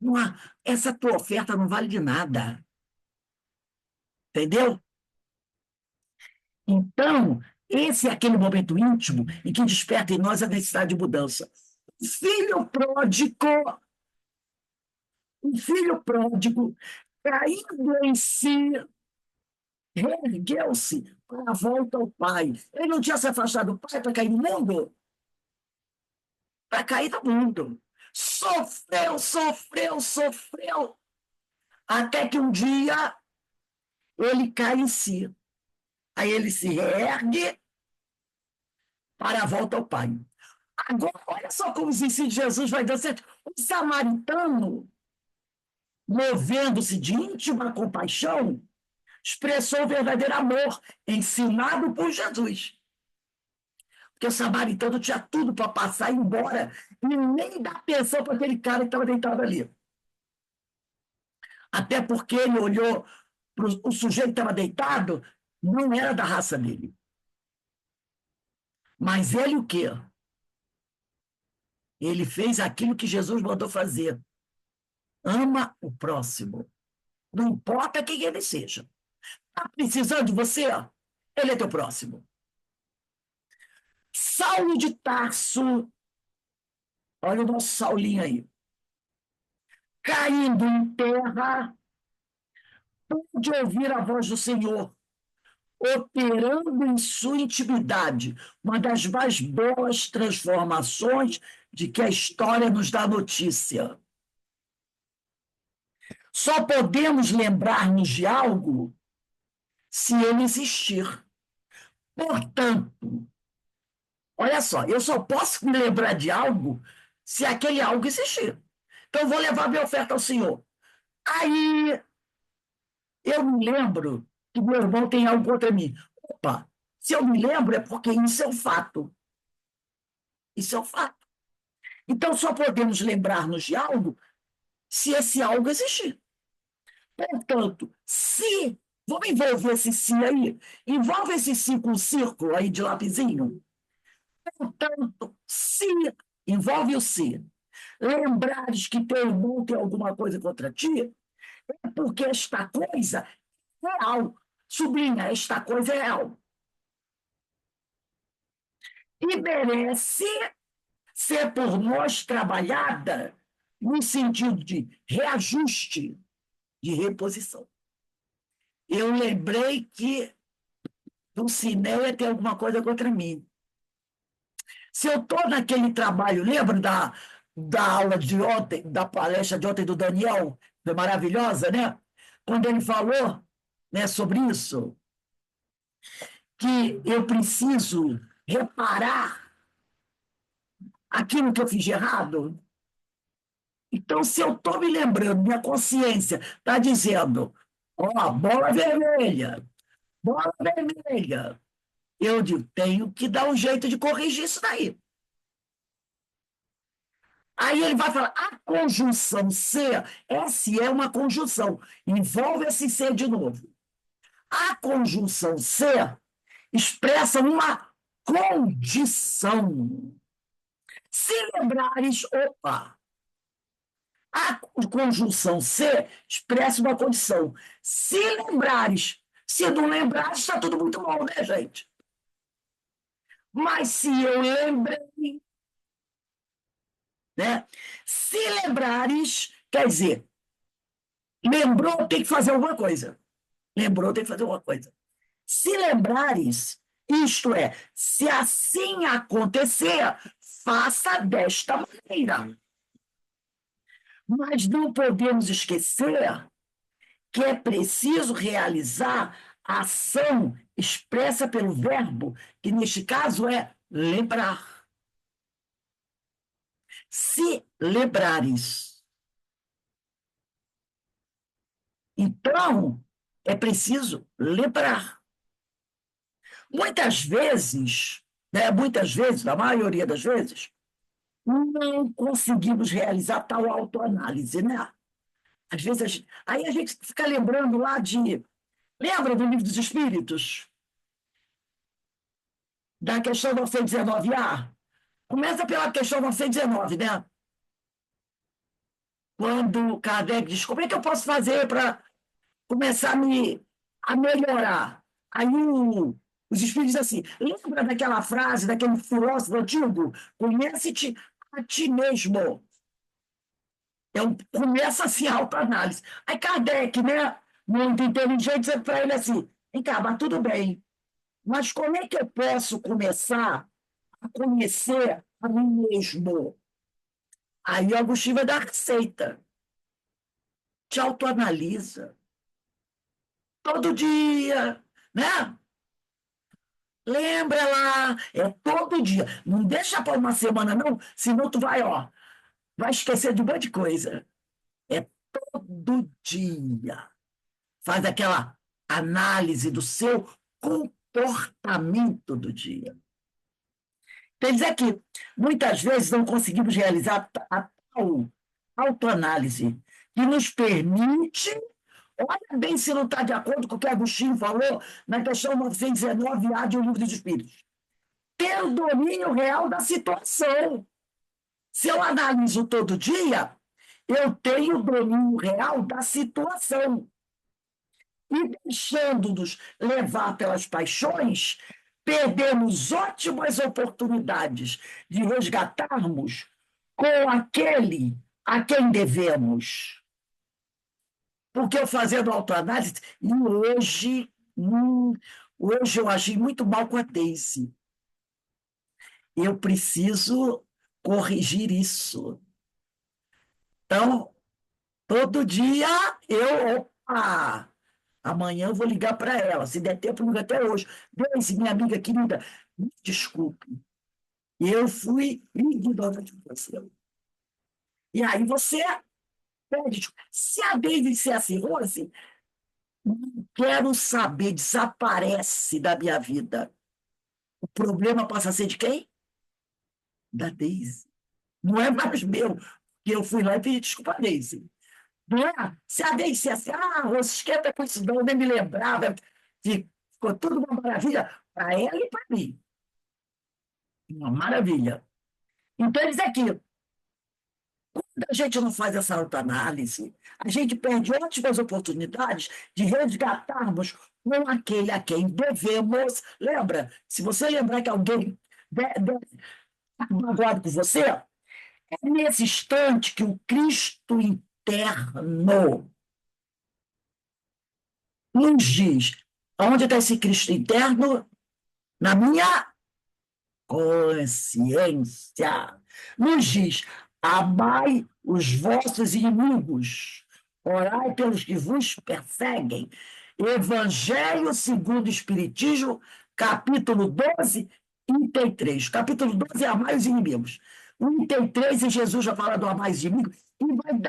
Não essa tua oferta não vale de nada. Entendeu? Então, esse é aquele momento íntimo em que desperta em nós a necessidade de mudança. O filho pródigo, caindo em si, reergueu-se para a volta ao pai. Ele não tinha se afastado do pai para cair no mundo? Para cair no mundo. Sofreu, sofreu, sofreu, até que um dia ele cai em si. Aí ele se reergue para a volta ao pai. Agora, olha só como os ensinos de Jesus vai dar certo. O samaritano, movendo-se de íntima compaixão, expressou o verdadeiro amor ensinado por Jesus. Porque o samaritano tinha tudo para passar e ir embora e nem dar atenção para aquele cara que estava deitado ali. Até porque ele olhou para o sujeito que estava deitado, não era da raça dele. Mas ele o quê? Ele fez aquilo que Jesus mandou fazer. Ama o próximo. Não importa quem ele seja. Está precisando de você? Ele é teu próximo. Saulo de Tarso, olha o nosso Saulinho aí, caindo em terra, pôde ouvir a voz do Senhor, operando em sua intimidade, uma das mais belas transformações de que a história nos dá notícia. Só podemos lembrar-nos de algo se ele existir. Portanto, olha só, eu só posso me lembrar de algo se aquele algo existir. Então, eu vou levar minha oferta ao Senhor. Aí, eu me lembro que meu irmão tem algo contra mim. Opa, se eu me lembro é porque isso é um fato. Isso é um fato. Então, só podemos lembrar-nos de algo se esse algo existir. Portanto, se... Vamos envolver esse se aí? Envolve esse si com um círculo aí de lapisinho. Portanto, se... Envolve o se. Lembrares que teu irmão tem alguma coisa contra ti, é porque esta coisa é real. Sublinha, esta coisa é real. E merece ser por nós trabalhada no sentido de reajuste, de reposição. Eu lembrei que Dulcinea tem alguma coisa contra mim. Se eu estou naquele trabalho, lembra da aula de ontem, da palestra de ontem do Daniel, foi maravilhosa, né? Quando ele falou, né, sobre isso, que eu preciso reparar aquilo que eu fiz de errado. Então, se eu estou me lembrando, minha consciência está dizendo, ó, bola vermelha, eu digo, tenho que dar um jeito de corrigir isso daí. Aí ele vai falar, a conjunção C, S é uma conjunção, envolve esse C de novo. A conjunção C expressa uma condição. Se lembrares, opa, a conjunção C expressa uma condição. Se lembrares, se não lembrares, está tudo muito bom, né, gente? Mas se eu lembrei, né? Se lembrares, quer dizer, lembrou, tem que fazer alguma coisa. Lembrou, tem que fazer alguma coisa. Se lembrares, isto é, se assim acontecer, faça desta maneira. Mas não podemos esquecer que é preciso realizar a ação expressa pelo verbo, que neste caso é lembrar. Se lembrares. Então, é preciso lembrar. Muitas vezes, na maioria das vezes, não conseguimos realizar tal autoanálise, né? Às vezes, aí a gente fica lembrando lá de. Lembra do Livro dos Espíritos? Da questão 919A? Começa pela questão 919, né? Quando Kardec diz: como é que eu posso fazer para começar a melhorar? Aí os Espíritos dizem assim: lembra daquela frase, daquele filósofo antigo? Conhece-te a ti mesmo. Começa assim a autoanálise. Aí Kardec, né, muito inteligente, diz para ele assim: vem cá, mas tudo bem, mas como é que eu posso começar a conhecer a mim mesmo? Aí o Agostinho vai dar a receita. Te autoanalisa. Todo dia, né? Lembra lá, é todo dia. Não deixa para uma semana, não, senão tu vai esquecer de um monte de coisa. É todo dia. Faz aquela análise do seu comportamento do dia. Quer dizer que muitas vezes não conseguimos realizar a tal autoanálise que nos permite, olha bem se não está de acordo com o que Agostinho falou na questão 919A de O Livro dos Espíritos, ter o domínio real da situação. Se eu analiso todo dia, eu tenho o domínio real da situação. E deixando-nos levar pelas paixões, perdemos ótimas oportunidades de resgatarmos com aquele a quem devemos. Porque eu fazendo autoanálise, e hoje eu agi muito mal com a Daisy. Eu preciso corrigir isso. Então, todo dia opa, amanhã eu vou ligar para ela. Se der tempo, eu ligo até hoje. Daisy, minha amiga querida, me desculpe. Eu fui ignorante com você. E aí você pede desculpa. Se a Daisy se assim, não quero saber, desaparece da minha vida. O problema passa a ser de quem? Da Daisy. Não é mais meu, porque eu fui lá e pedi desculpa a Daisy. Não é? Se a Daisy se assim, você esquenta com isso, não, eu nem me lembrava, ficou tudo uma maravilha para ela e para mim. Uma maravilha. Então, eles aqui, quando a gente não faz essa autoanálise, a gente perde ótimas oportunidades de resgatarmos com aquele a quem devemos. Lembra? Se você lembrar que alguém está magoado com você, é nesse instante que o Cristo interno nos diz: onde está esse Cristo interno? Na minha consciência. Nos diz: Amai os vossos inimigos, orai pelos que vos perseguem. Evangelho segundo o Espiritismo, capítulo 12, item 3. Capítulo 12 é amai os inimigos. O item 3 é Jesus já fala do amai os inimigos e vai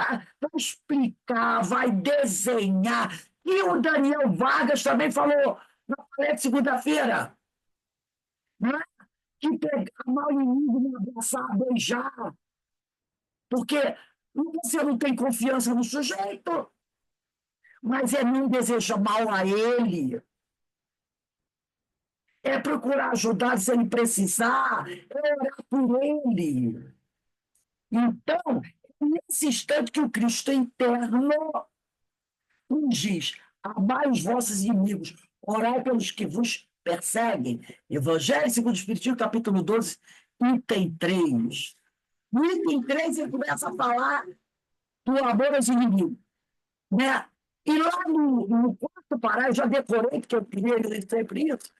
explicar, vai desenhar. E o Daniel Vargas também falou na palestra de segunda-feira, né? Que amar o inimigo, não abraçar, beijar, porque você não tem confiança no sujeito, mas é não desejar mal a ele, é procurar ajudar se ele precisar, é orar por ele. Então, nesse instante que o Cristo interno nos diz, amai os vossos inimigos, orai pelos que vos perseguem. Evangelho segundo o Espiritismo, capítulo 12, item 3. No item 3, ele começa a falar do amor aos inimigos, né? E lá no quarto parágrafo, eu já decorei, porque eu queria ler sempre isso,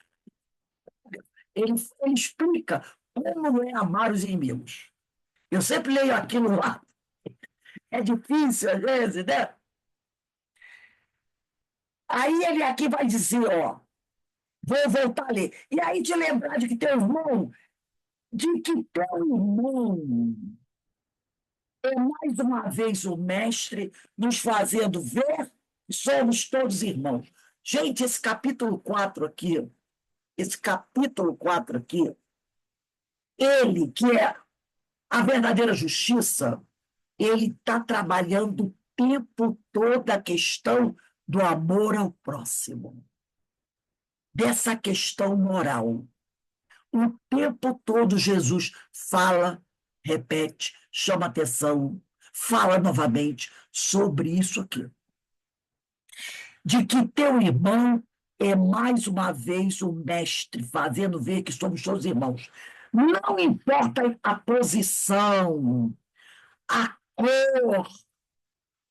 ele explica como é amar os inimigos. Eu sempre leio aquilo lá. É difícil, às vezes, né? Aí ele aqui vai dizer, ó, vou voltar a ler. E aí te lembrar de que teu irmão, é mais uma vez o mestre nos fazendo ver que somos todos irmãos. Gente, esse capítulo 4 aqui, ele, que é a verdadeira justiça, ele está trabalhando o tempo todo a questão do amor ao próximo, dessa questão moral. O tempo todo Jesus fala, repete, chama atenção, fala novamente sobre isso aqui. De que teu irmão é mais uma vez o mestre, fazendo ver que somos todos irmãos. Não importa a posição, a cor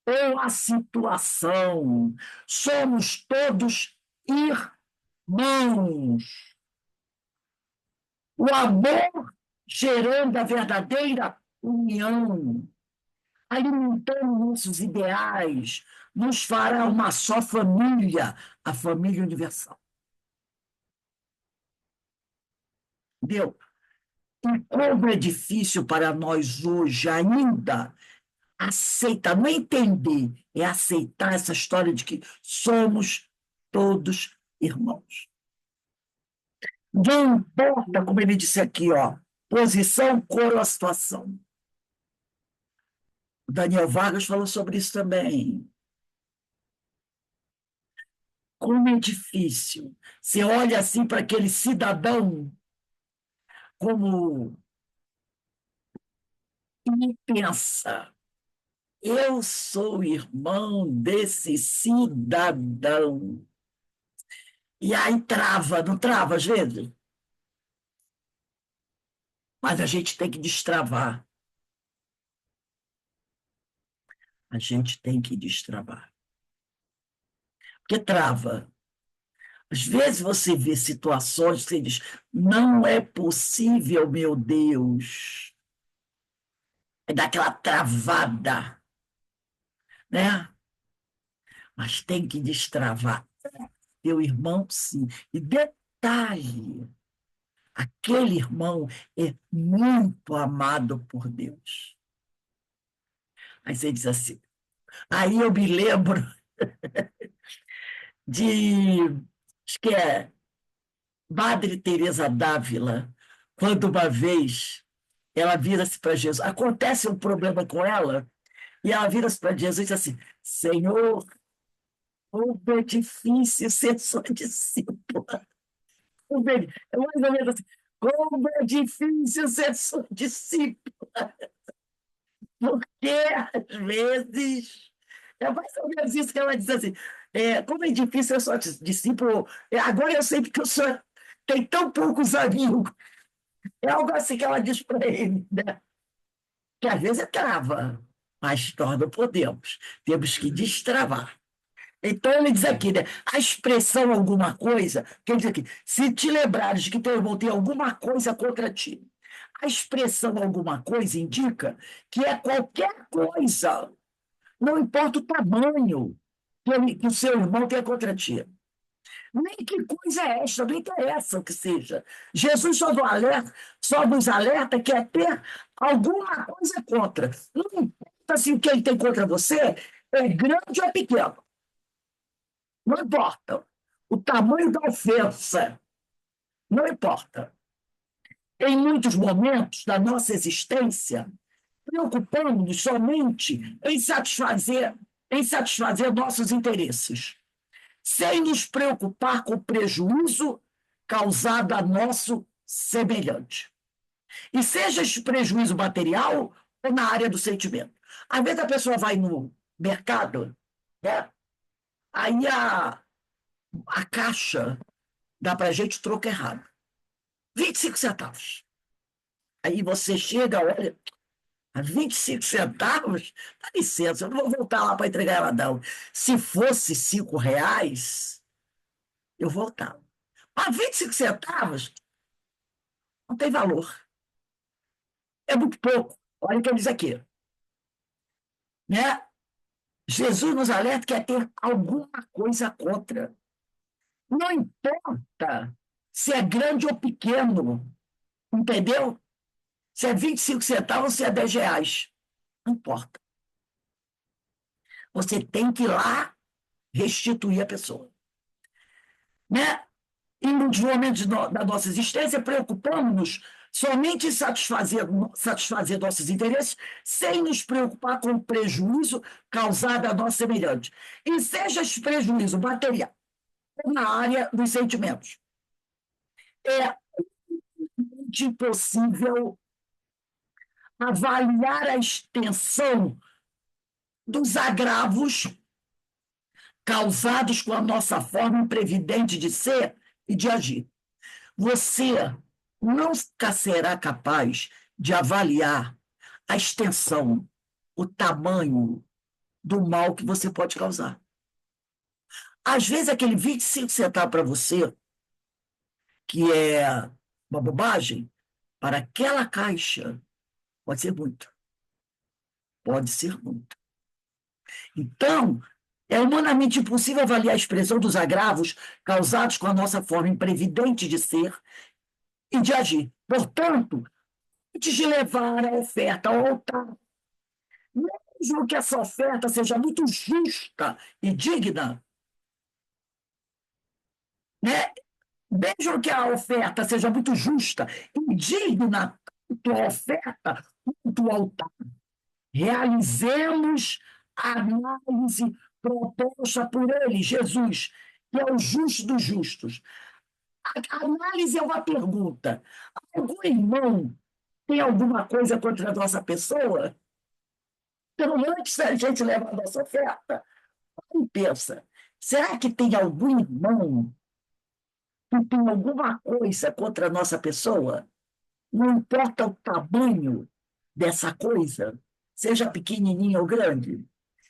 ou a situação, somos todos irmãos. O amor gerando a verdadeira união, alimentando nossos ideais, nos fará uma só família, a família universal. Entendeu? E como é difícil para nós hoje ainda aceitar, não é entender, é aceitar essa história de que somos todos irmãos. Não importa, como ele disse aqui, ó, posição, cor ou a situação. O Daniel Vargas falou sobre isso também. Como é difícil. Você olha assim para aquele cidadão como e pensa, eu sou irmão desse cidadão. E aí trava, não trava às vezes? Mas a gente tem que destravar. A gente tem que destravar. Porque trava. Às vezes você vê situações que você diz, não é possível, meu Deus. É daquela travada, né? Mas tem que destravar. Teu irmão, sim. E detalhe, aquele irmão é muito amado por Deus. Aí você diz assim, aí eu me lembro de, acho que é Madre Teresa d'Ávila, quando uma vez ela vira-se para Jesus, acontece um problema com ela, e ela vira-se para Jesus e diz assim, Senhor, como é difícil ser sua discípula. É mais ou menos assim, como é difícil ser sua discípula, porque às vezes é mais ou menos isso que ela diz assim, como é difícil ser sua discípula, agora eu sei porque o senhor tem tão poucos amigos. É algo assim que ela diz para ele, né? Que às vezes é trava, mas nós não podemos. Temos que destravar. Então ele diz aqui, né? A expressão alguma coisa, quer dizer aqui, se te lembrares de que teu irmão tem alguma coisa contra ti, A expressão alguma coisa indica que é qualquer coisa, não importa o tamanho que o seu irmão tenha contra ti. Nem que coisa é esta, não interessa o que seja. Jesus só nos alerta que é ter alguma coisa contra. Não importa se o que ele tem contra você é grande ou é pequeno. Não importa. O tamanho da ofensa. Não importa. Em muitos momentos da nossa existência, preocupamos-nos somente em satisfazer nossos interesses, sem nos preocupar com o prejuízo causado a nosso semelhante. E seja esse prejuízo material ou na área do sentimento. Às vezes a pessoa vai no mercado, né? Aí a caixa dá para a gente troco errado. 25 centavos. Aí você chega, olha, a 25 centavos? Dá licença, eu não vou voltar lá para entregar ela, não. Se fosse R$ 5, eu voltava. Mas 25 centavos não tem valor. É muito pouco. Olha o que ele diz aqui. Né? Jesus nos alerta que é ter alguma coisa contra. Não importa se é grande ou pequeno, entendeu? Se é 25 centavos ou se é R$ 10. Não importa. Você tem que ir lá restituir a pessoa. Né? Em muitos momentos da nossa existência, preocupamos-nos somente em satisfazer nossos interesses, sem nos preocupar com o prejuízo causado a nós semelhante. E seja esse prejuízo material ou na área dos sentimentos. É impossível avaliar a extensão dos agravos causados com a nossa forma imprevidente de ser e de agir. Você nunca será capaz de avaliar a extensão, o tamanho do mal que você pode causar. Às vezes, aquele 25 centavos para você, que é uma bobagem, para aquela caixa, pode ser muito. Pode ser muito. Então, é humanamente impossível avaliar a expressão dos agravos causados com a nossa forma imprevidente de ser e de agir. Portanto, antes de levar a oferta ao altar, mesmo que essa oferta seja muito justa e digna, né? Mesmo que a oferta seja muito justa e digna, a oferta do altar, realizemos a análise proposta por ele, Jesus, que é o justo dos justos. A análise é uma pergunta. Algum irmão tem alguma coisa contra a nossa pessoa? Então, antes da gente levar a nossa oferta, pensa, será que tem algum irmão que tem alguma coisa contra a nossa pessoa? Não importa o tamanho dessa coisa, seja pequenininha ou grande.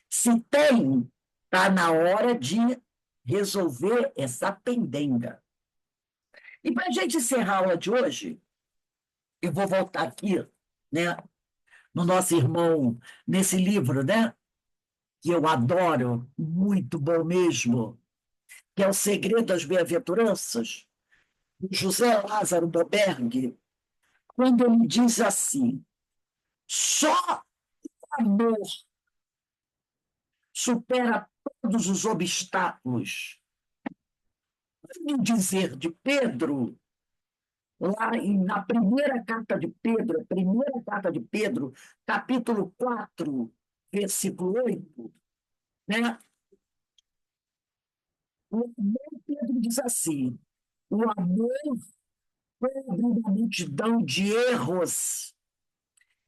Se tem, está na hora de resolver essa pendenga. E para a gente encerrar a aula de hoje, eu vou voltar aqui, né, no nosso irmão, nesse livro, né, que eu adoro, muito bom mesmo, que é O Segredo das Bem-aventuranças, de José Lázaro Boberg, quando ele diz assim: só o amor supera todos os obstáculos. No dizer de Pedro, na primeira carta de Pedro, capítulo 4, versículo 8, né? O amor, Pedro diz assim: o amor cobre uma multidão de erros.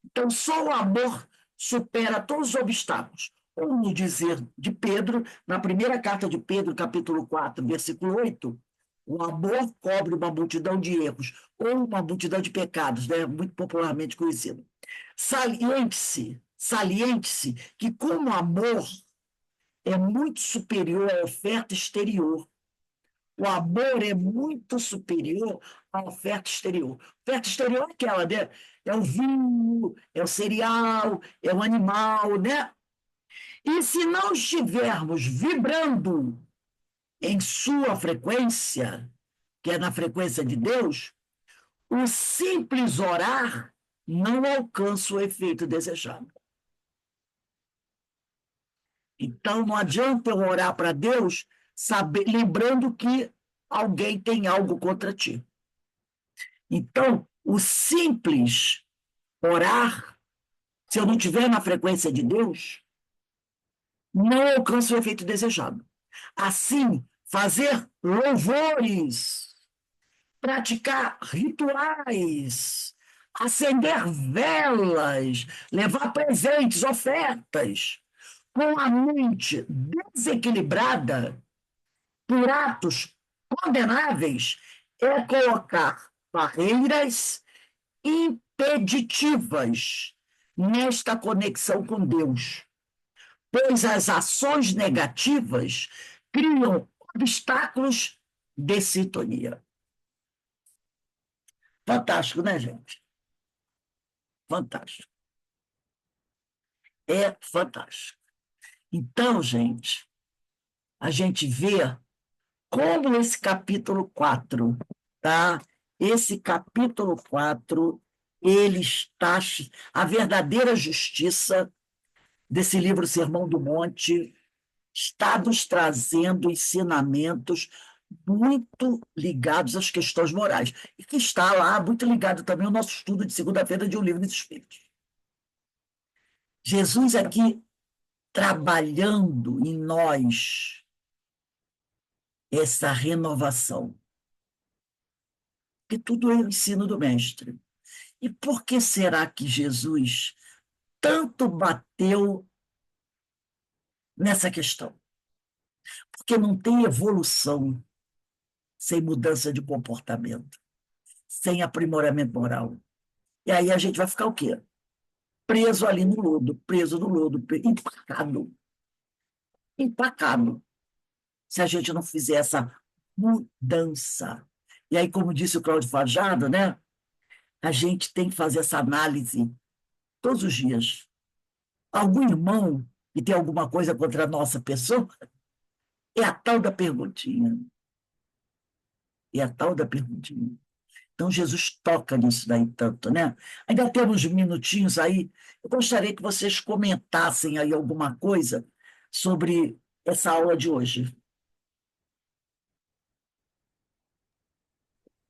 Então, só o amor supera todos os obstáculos. Ou no dizer de Pedro, na primeira carta de Pedro, capítulo 4, versículo 8, o amor cobre uma multidão de erros, ou uma multidão de pecados, né? Muito popularmente conhecido. Saliente-se que, como amor é muito superior à oferta exterior, O amor é muito superior à oferta exterior. A oferta exterior é aquela, né? É o vinho, é o cereal, é o animal, né? E se não estivermos vibrando em sua frequência, que é na frequência de Deus, o simples orar não alcança o efeito desejado. Então, não adianta eu orar para Deus lembrando que alguém tem algo contra ti. Então, o simples orar, se eu não estiver na frequência de Deus, não alcança o efeito desejado. Assim, fazer louvores, praticar rituais, acender velas, levar presentes, ofertas, com a mente desequilibrada por atos condenáveis, é colocar barreiras impeditivas nesta conexão com Deus, pois as ações negativas criam obstáculos de sintonia. Fantástico, né, gente? Fantástico. É fantástico. Então, gente, a gente vê como esse capítulo 4, tá? Esse capítulo 4, ele está... A verdadeira justiça desse livro Sermão do Monte está nos trazendo ensinamentos muito ligados às questões morais, e que está lá muito ligado também ao nosso estudo de segunda-feira de O Livro dos Espíritos. Jesus aqui trabalhando em nós essa renovação, porque tudo é o ensino do Mestre. E por que será que Jesus tanto bateu nessa questão? Porque não tem evolução sem mudança de comportamento, sem aprimoramento moral. E aí a gente vai ficar o quê? Preso ali no lodo, preso no lodo, empacado. Empacado. Se a gente não fizer essa mudança. E aí, como disse o Cláudio Fajardo, né? A gente tem que fazer essa análise todos os dias. Algum irmão que tem alguma coisa contra a nossa pessoa? É a tal da perguntinha. É a tal da perguntinha. Então, Jesus toca nisso daí tanto, né? Ainda temos minutinhos aí. Eu gostaria que vocês comentassem aí alguma coisa sobre essa aula de hoje.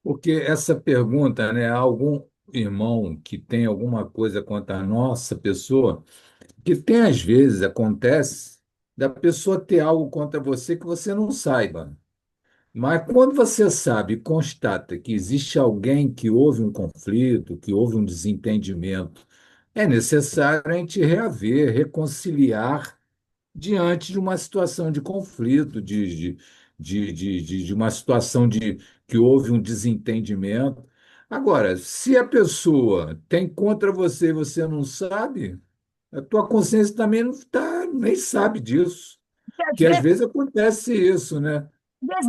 Porque essa pergunta, né, algum irmão que tem alguma coisa contra a nossa pessoa, que tem às vezes acontece da pessoa ter algo contra você que você não saiba. Mas quando você sabe, e constata que existe alguém que houve um conflito, que houve um desentendimento, é necessário a gente reaver, reconciliar diante de uma situação de conflito, de uma situação de que houve um desentendimento. Agora, se a pessoa tem contra você e você não sabe, a tua consciência também não tá, nem sabe disso. Porque às Que às vezes vezes acontece isso, né?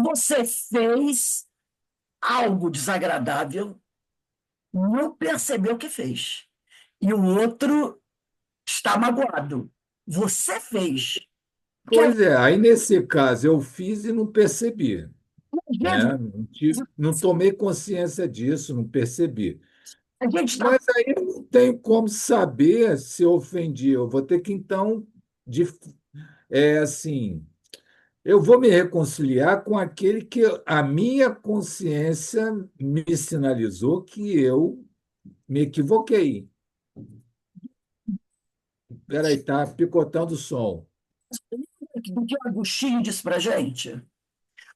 você fez algo desagradável, não percebeu que fez. E o outro está magoado. Você fez. Porque às Pois é, aí nesse caso eu fiz e não percebi, vezes né? Não tomei consciência disso, não percebi. a gente está. Mas aí eu não tenho como saber se eu ofendi. Eu vou ter que, então, de, assim, eu vou me reconciliar com aquele que a minha consciência me sinalizou que eu me equivoquei. Peraí, tá picotando o som. Do que o Agostinho disse para a gente.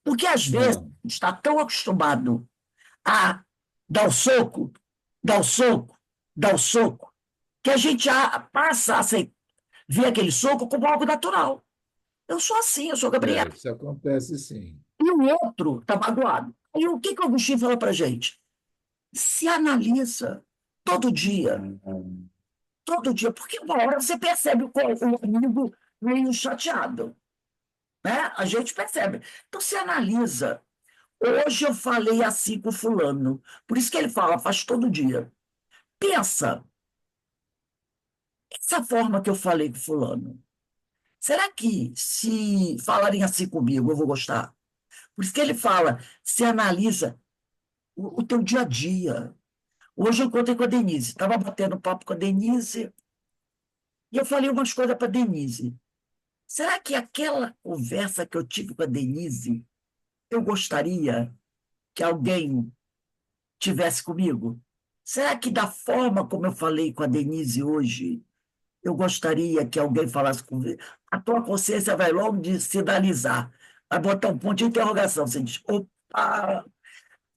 Porque às vezes Ah, a gente está tão acostumado a dar o soco, dar o soco, dar o soco, que a gente passa a ver aquele soco como algo natural. Eu sou assim, eu sou Gabriel. isso acontece sim. E o outro está magoado. E o que o Agostinho fala para a gente? Se analisa todo dia, todo dia, porque uma hora você percebe o amigo meio chateado, né? A gente percebe. Então, se analisa. Hoje eu falei assim com fulano. Por isso que ele fala, faz todo dia. Pensa, essa forma que eu falei com fulano, será que se falarem assim comigo, eu vou gostar? Por isso que ele fala, se analisa o teu dia a dia. Hoje eu encontrei com a Denise, estava batendo papo com a Denise, e eu falei umas coisas para a Denise. Será que aquela conversa que eu tive com a Denise, eu gostaria que alguém tivesse comigo? Será que da forma como eu falei com a Denise hoje, eu gostaria que alguém falasse comigo? A tua consciência vai logo de sinalizar, vai botar um ponto de interrogação. Você diz, opa,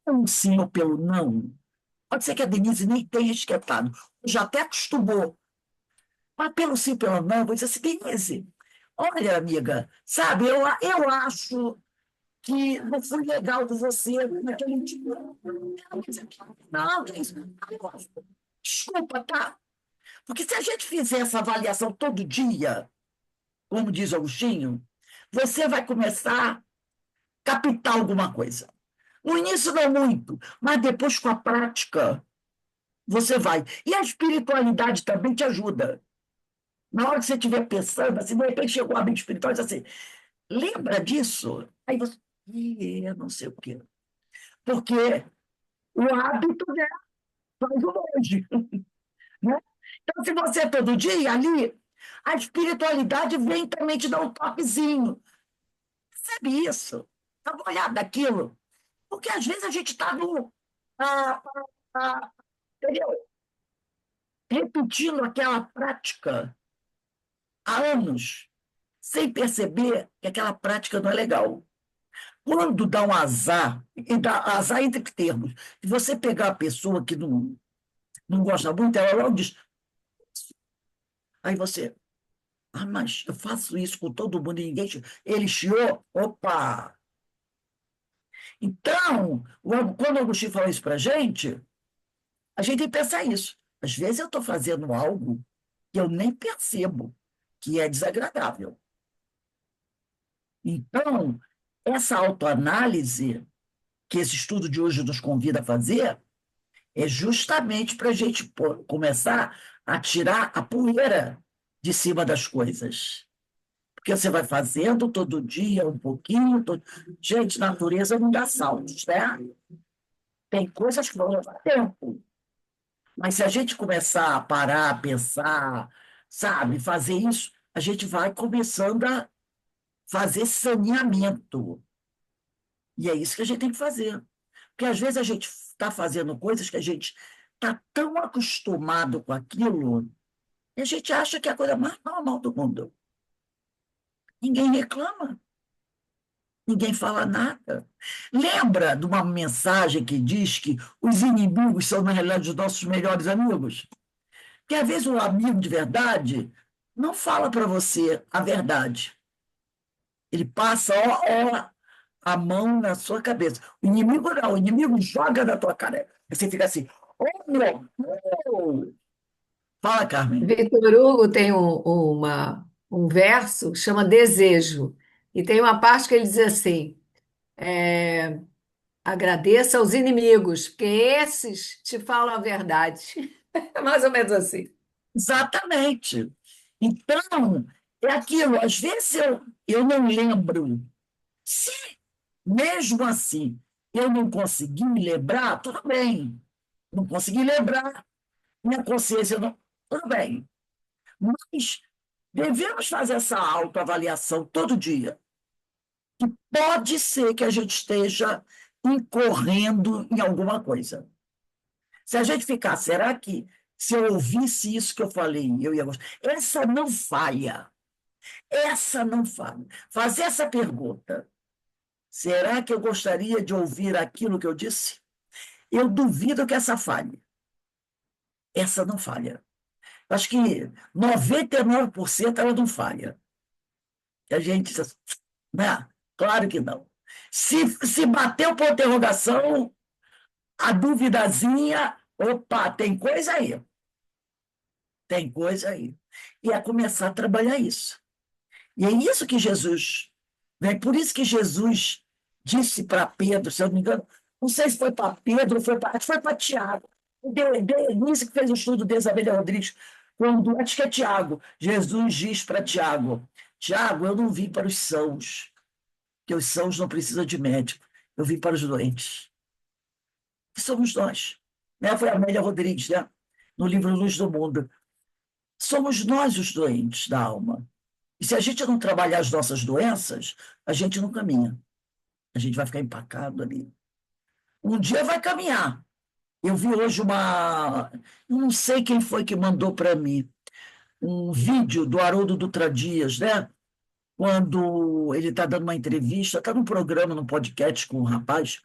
um sim ou pelo não. Pode ser que a Denise nem tenha esquentado, já até acostumou. Mas pelo sim, pelo não, eu vou dizer assim, Denise, olha, amiga, sabe, eu acho que não foi legal de você naquele dia. Não, que isso. Desculpa, tá? Porque se a gente fizer essa avaliação todo dia, como diz o Agostinho, você vai começar a captar alguma coisa. No início não muito, mas depois com a prática você vai. E a espiritualidade também te ajuda. Na hora que você estiver pensando, assim, de repente chegou um amigo espiritual e diz assim, lembra disso? Aí você, não sei o quê. Porque o hábito, né, faz o monge, né? Então, se você todo dia ali, a espiritualidade vem também te dar um toquezinho. Percebe isso? Dá uma olhada daquilo. Porque às vezes a gente está no. Ah, entendeu? Repetindo aquela prática há anos, sem perceber que aquela prática não é legal. Quando dá um azar, e dá azar entre termos, se você pegar a pessoa que não gosta muito, ela logo diz. Aí você, mas eu faço isso com todo mundo e ninguém. Ele chiou, opa! Então, quando o Agostinho falou isso para a gente tem que pensar isso. Às vezes eu estou fazendo algo que eu nem percebo, que é desagradável. Então, essa autoanálise que esse estudo de hoje nos convida a fazer é justamente para a gente começar a tirar a poeira de cima das coisas. Porque você vai fazendo todo dia um pouquinho. Gente, natureza não dá saltos, né? Tem coisas que vão levar tempo. Mas se a gente começar a parar, pensar, sabe, fazer isso, a gente vai começando a fazer saneamento. E é isso que a gente tem que fazer. Porque às vezes a gente está fazendo coisas que a gente está tão acostumado com aquilo, e a gente acha que é a coisa mais normal do mundo. Ninguém reclama, ninguém fala nada. Lembra de uma mensagem que diz que os inimigos são, na realidade, os nossos melhores amigos? Que às vezes o amigo de verdade não fala para você a verdade. Ele passa a mão na sua cabeça. O inimigo não, o inimigo joga na tua cara. Você fica assim, oh, meu, oh. Fala, Carmen. Victor Hugo tem um verso que chama Desejo, e tem uma parte que ele diz assim: agradeça aos inimigos, porque esses te falam a verdade. É mais ou menos assim. Exatamente. Então, é aquilo, às vezes eu não lembro. Se mesmo assim eu não conseguir me lembrar, tudo bem. Não consegui lembrar, minha consciência não. Tudo bem. Mas devemos fazer essa autoavaliação todo dia. Pode ser que a gente esteja incorrendo em alguma coisa. Se a gente ficar, será que se eu ouvisse isso que eu falei, eu ia gostar? Essa não falha. Essa não falha. Fazer essa pergunta. Será que eu gostaria de ouvir aquilo que eu disse? Eu duvido que essa falhe. Essa não falha. Acho que 99% ela não falha. A gente, né? Claro que não. Se bater o ponto de interrogação, a duvidazinha, opa, tem coisa aí. Tem coisa aí. E é começar a trabalhar isso. E é isso que Jesus, né? Por isso que Jesus disse para Pedro, se eu não me engano, não sei se foi para Pedro, foi para Tiago. Denise que fez o estudo de Isabela Rodrigues, quando, acho que é Tiago. Jesus diz para Tiago: Tiago, eu não vim para os sãos, que os sãos não precisam de médico, eu vim para os doentes. Que somos nós. Né? Foi a Amélia Rodrigues, né? No livro Luz do Mundo. Somos nós os doentes da alma. E se a gente não trabalhar as nossas doenças, a gente não caminha. A gente vai ficar empacado ali. Um dia vai caminhar. Eu vi hoje eu não sei quem foi que mandou para mim, um vídeo do Haroldo Dutra Dias, né? Quando ele está dando uma entrevista, está num programa, num podcast com um rapaz,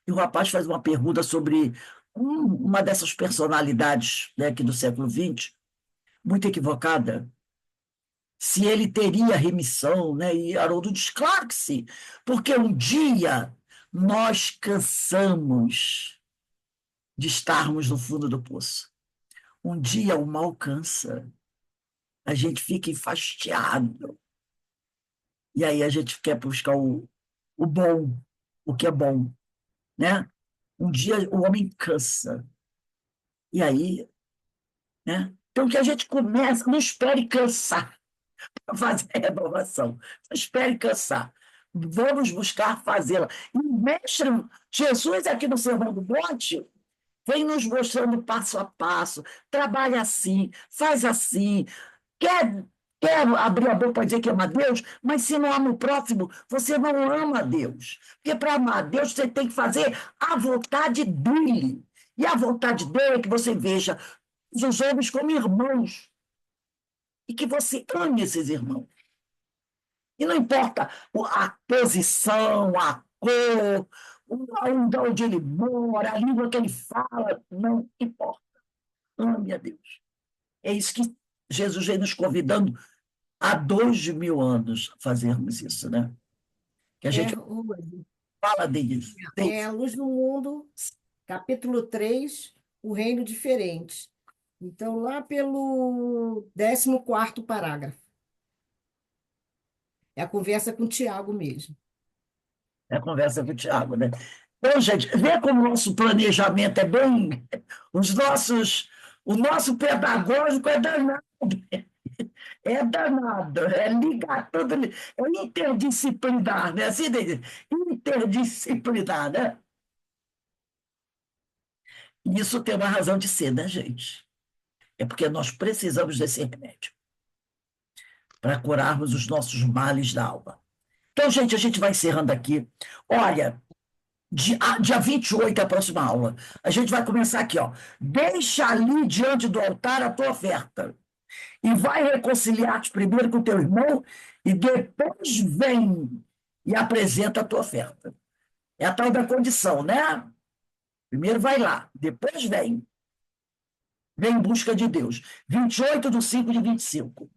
e o rapaz faz uma pergunta sobre uma dessas personalidades, né, aqui do século XX, muito equivocada, se ele teria remissão, né? E Haroldo diz, claro que sim, porque um dia nós cansamos de estarmos no fundo do poço. Um dia o mal cansa, a gente fica enfastiado, e aí a gente quer buscar o bom, o que é bom, né? Um dia o homem cansa, e aí, né? Então que a gente começa, não espere cansar para fazer a renovação, não espere cansar. Vamos buscar fazê-la. E o mestre Jesus, aqui no Sermão do Monte, vem nos mostrando passo a passo, trabalha assim, faz assim, quer, quer abrir a boca para dizer que ama a Deus, mas se não ama o próximo, você não ama a Deus. Porque para amar a Deus, você tem que fazer a vontade dele. E a vontade dele é que você veja os homens como irmãos e que você ame esses irmãos. E não importa a posição, a cor, onde ele mora, a língua que ele fala, não importa. Ame a Deus. É isso que Jesus vem nos convidando há 2.000 anos a fazermos isso, né? Que a gente fala disso. A Luz do Mundo, capítulo 3, o reino diferente. Então, lá pelo 14º parágrafo. É a conversa com o Tiago mesmo. É a conversa com o Tiago, né? Então, gente, vê como o nosso planejamento é bem. O nosso pedagógico é danado. É danado, é ligar tudo, é interdisciplinar, né? Assim, interdisciplinar, né? E isso tem uma razão de ser, né, gente? É porque nós precisamos desse remédio para curarmos os nossos males da alma. Então, gente, a gente vai encerrando aqui. Olha, dia 28 é a próxima aula. A gente vai começar aqui, ó. Deixa ali diante do altar a tua oferta. E vai reconciliar-te primeiro com o teu irmão e depois vem e apresenta a tua oferta. É a tal da condição, né? Primeiro vai lá, depois vem. Vem em busca de Deus. 28/5/25.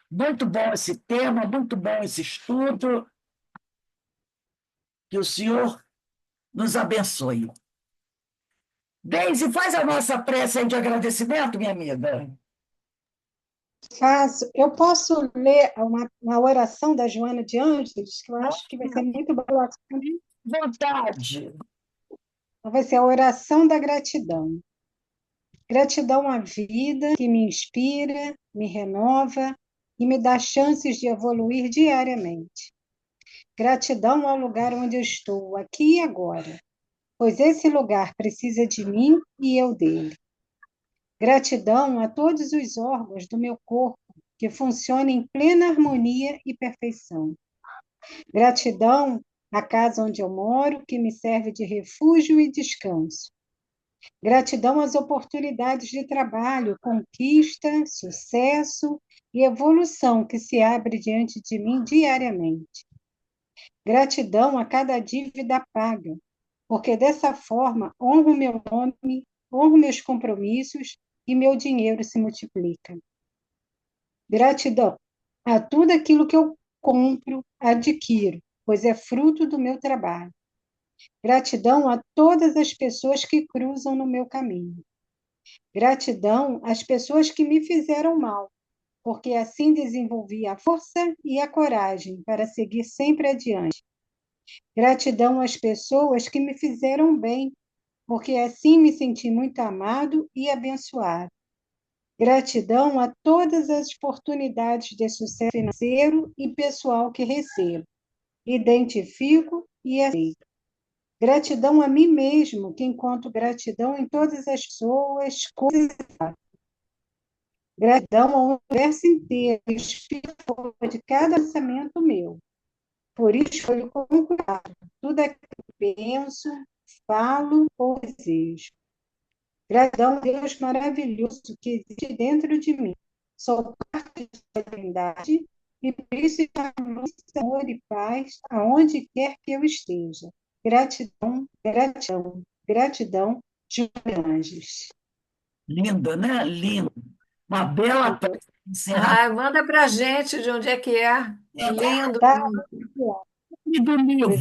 Muito bom esse tema, muito bom esse estudo. Que o Senhor nos abençoe. Deise, faz a nossa prece aí de agradecimento, minha amiga. Faço. Eu posso ler uma oração da Joana de Ângeles, que eu acho que vai ser muito boa. Vontade. Vai ser a oração da gratidão. Gratidão à vida que me inspira, me renova e me dá chances de evoluir diariamente. Gratidão ao lugar onde eu estou, aqui e agora, pois esse lugar precisa de mim e eu dele. Gratidão a todos os órgãos do meu corpo que funcionam em plena harmonia e perfeição. Gratidão à casa onde eu moro, que me serve de refúgio e descanso. Gratidão às oportunidades de trabalho, conquista, sucesso e evolução que se abre diante de mim diariamente. Gratidão a cada dívida paga, porque dessa forma honro meu nome, honro meus compromissos e meu dinheiro se multiplica. Gratidão a tudo aquilo que eu compro, adquiro, pois é fruto do meu trabalho. Gratidão a todas as pessoas que cruzam no meu caminho. Gratidão às pessoas que me fizeram mal, porque assim desenvolvi a força e a coragem para seguir sempre adiante. Gratidão às pessoas que me fizeram bem, porque assim me senti muito amado e abençoado. Gratidão a todas as oportunidades de sucesso financeiro e pessoal que recebo. Identifico e aceito. Gratidão a mim mesmo, que encontro gratidão em todas as pessoas, coisas. Gratidão ao universo inteiro, espírito de cada pensamento meu. Por isso, escolho com cuidado tudo aquilo que penso, falo ou desejo. Gratidão a Deus maravilhoso que existe dentro de mim. Sou parte da divindade e por isso amor e paz aonde quer que eu esteja. Gratidão, gratidão, gratidão, Joana Anjos. Linda, né? Linda. Uma bela peça de encerramento. Ai, manda para a gente de onde é que é. Lindo, Tá? lindo. E do livro.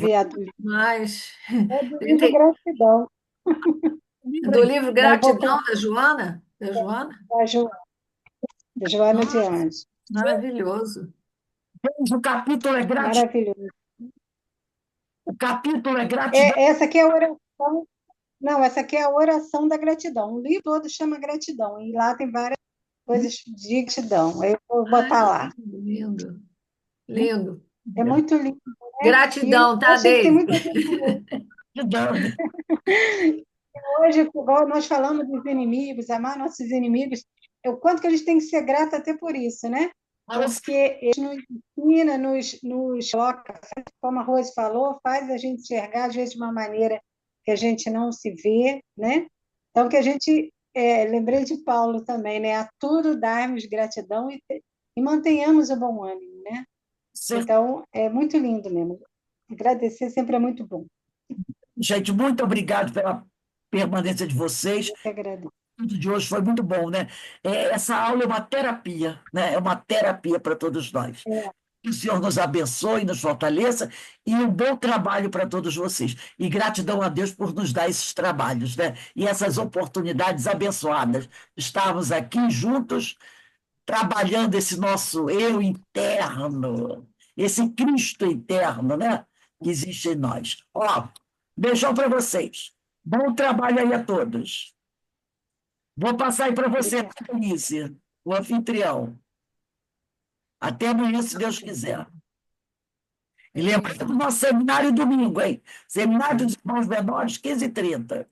Mas É do livro Gratidão, do livro Mas vou Gratidão da Joana? Da Joana? da Joana de Nossa, Anjos. maravilhoso. O capítulo é gratidão. Maravilhoso. O capítulo é gratidão. Essa aqui é a oração. Não, essa aqui é a oração da gratidão. O livro todo chama gratidão, e lá tem várias coisas de gratidão. Aí eu vou botar lá. Lindo, lindo. É muito lindo, né? Gratidão, E tá, eu sei que tem Deise? muita gente Gratidão. hoje, igual nós falamos dos inimigos, amar nossos inimigos, o quanto que a gente tem que ser grato até por isso, né? Porque eles nos ensina, nos coloca, como a Rose falou, faz a gente enxergar, às vezes, de uma maneira que a gente não se vê, né? Então, que a gente, lembrei de Paulo também, né? A tudo darmos gratidão e mantenhamos o bom ânimo, né? Então, é muito lindo mesmo. Agradecer sempre é muito bom. Gente, muito obrigado pela permanência de vocês. Eu que agradeço. O estudo de hoje foi muito bom, né? Essa aula é uma terapia, né? É uma terapia para todos nós. Que o Senhor nos abençoe, nos fortaleça e um bom trabalho para todos vocês. E gratidão a Deus por nos dar esses trabalhos, né? E essas oportunidades abençoadas. Estarmos aqui juntos, trabalhando esse nosso eu interno, esse Cristo interno, né? Que existe em nós. Ó, beijão para vocês. Bom trabalho aí a todos. Vou passar aí para você, Denise, o anfitrião. Até amanhã, se Deus quiser. E lembra do nosso seminário domingo, hein? Seminário dos Irmãos Menores, 15h30.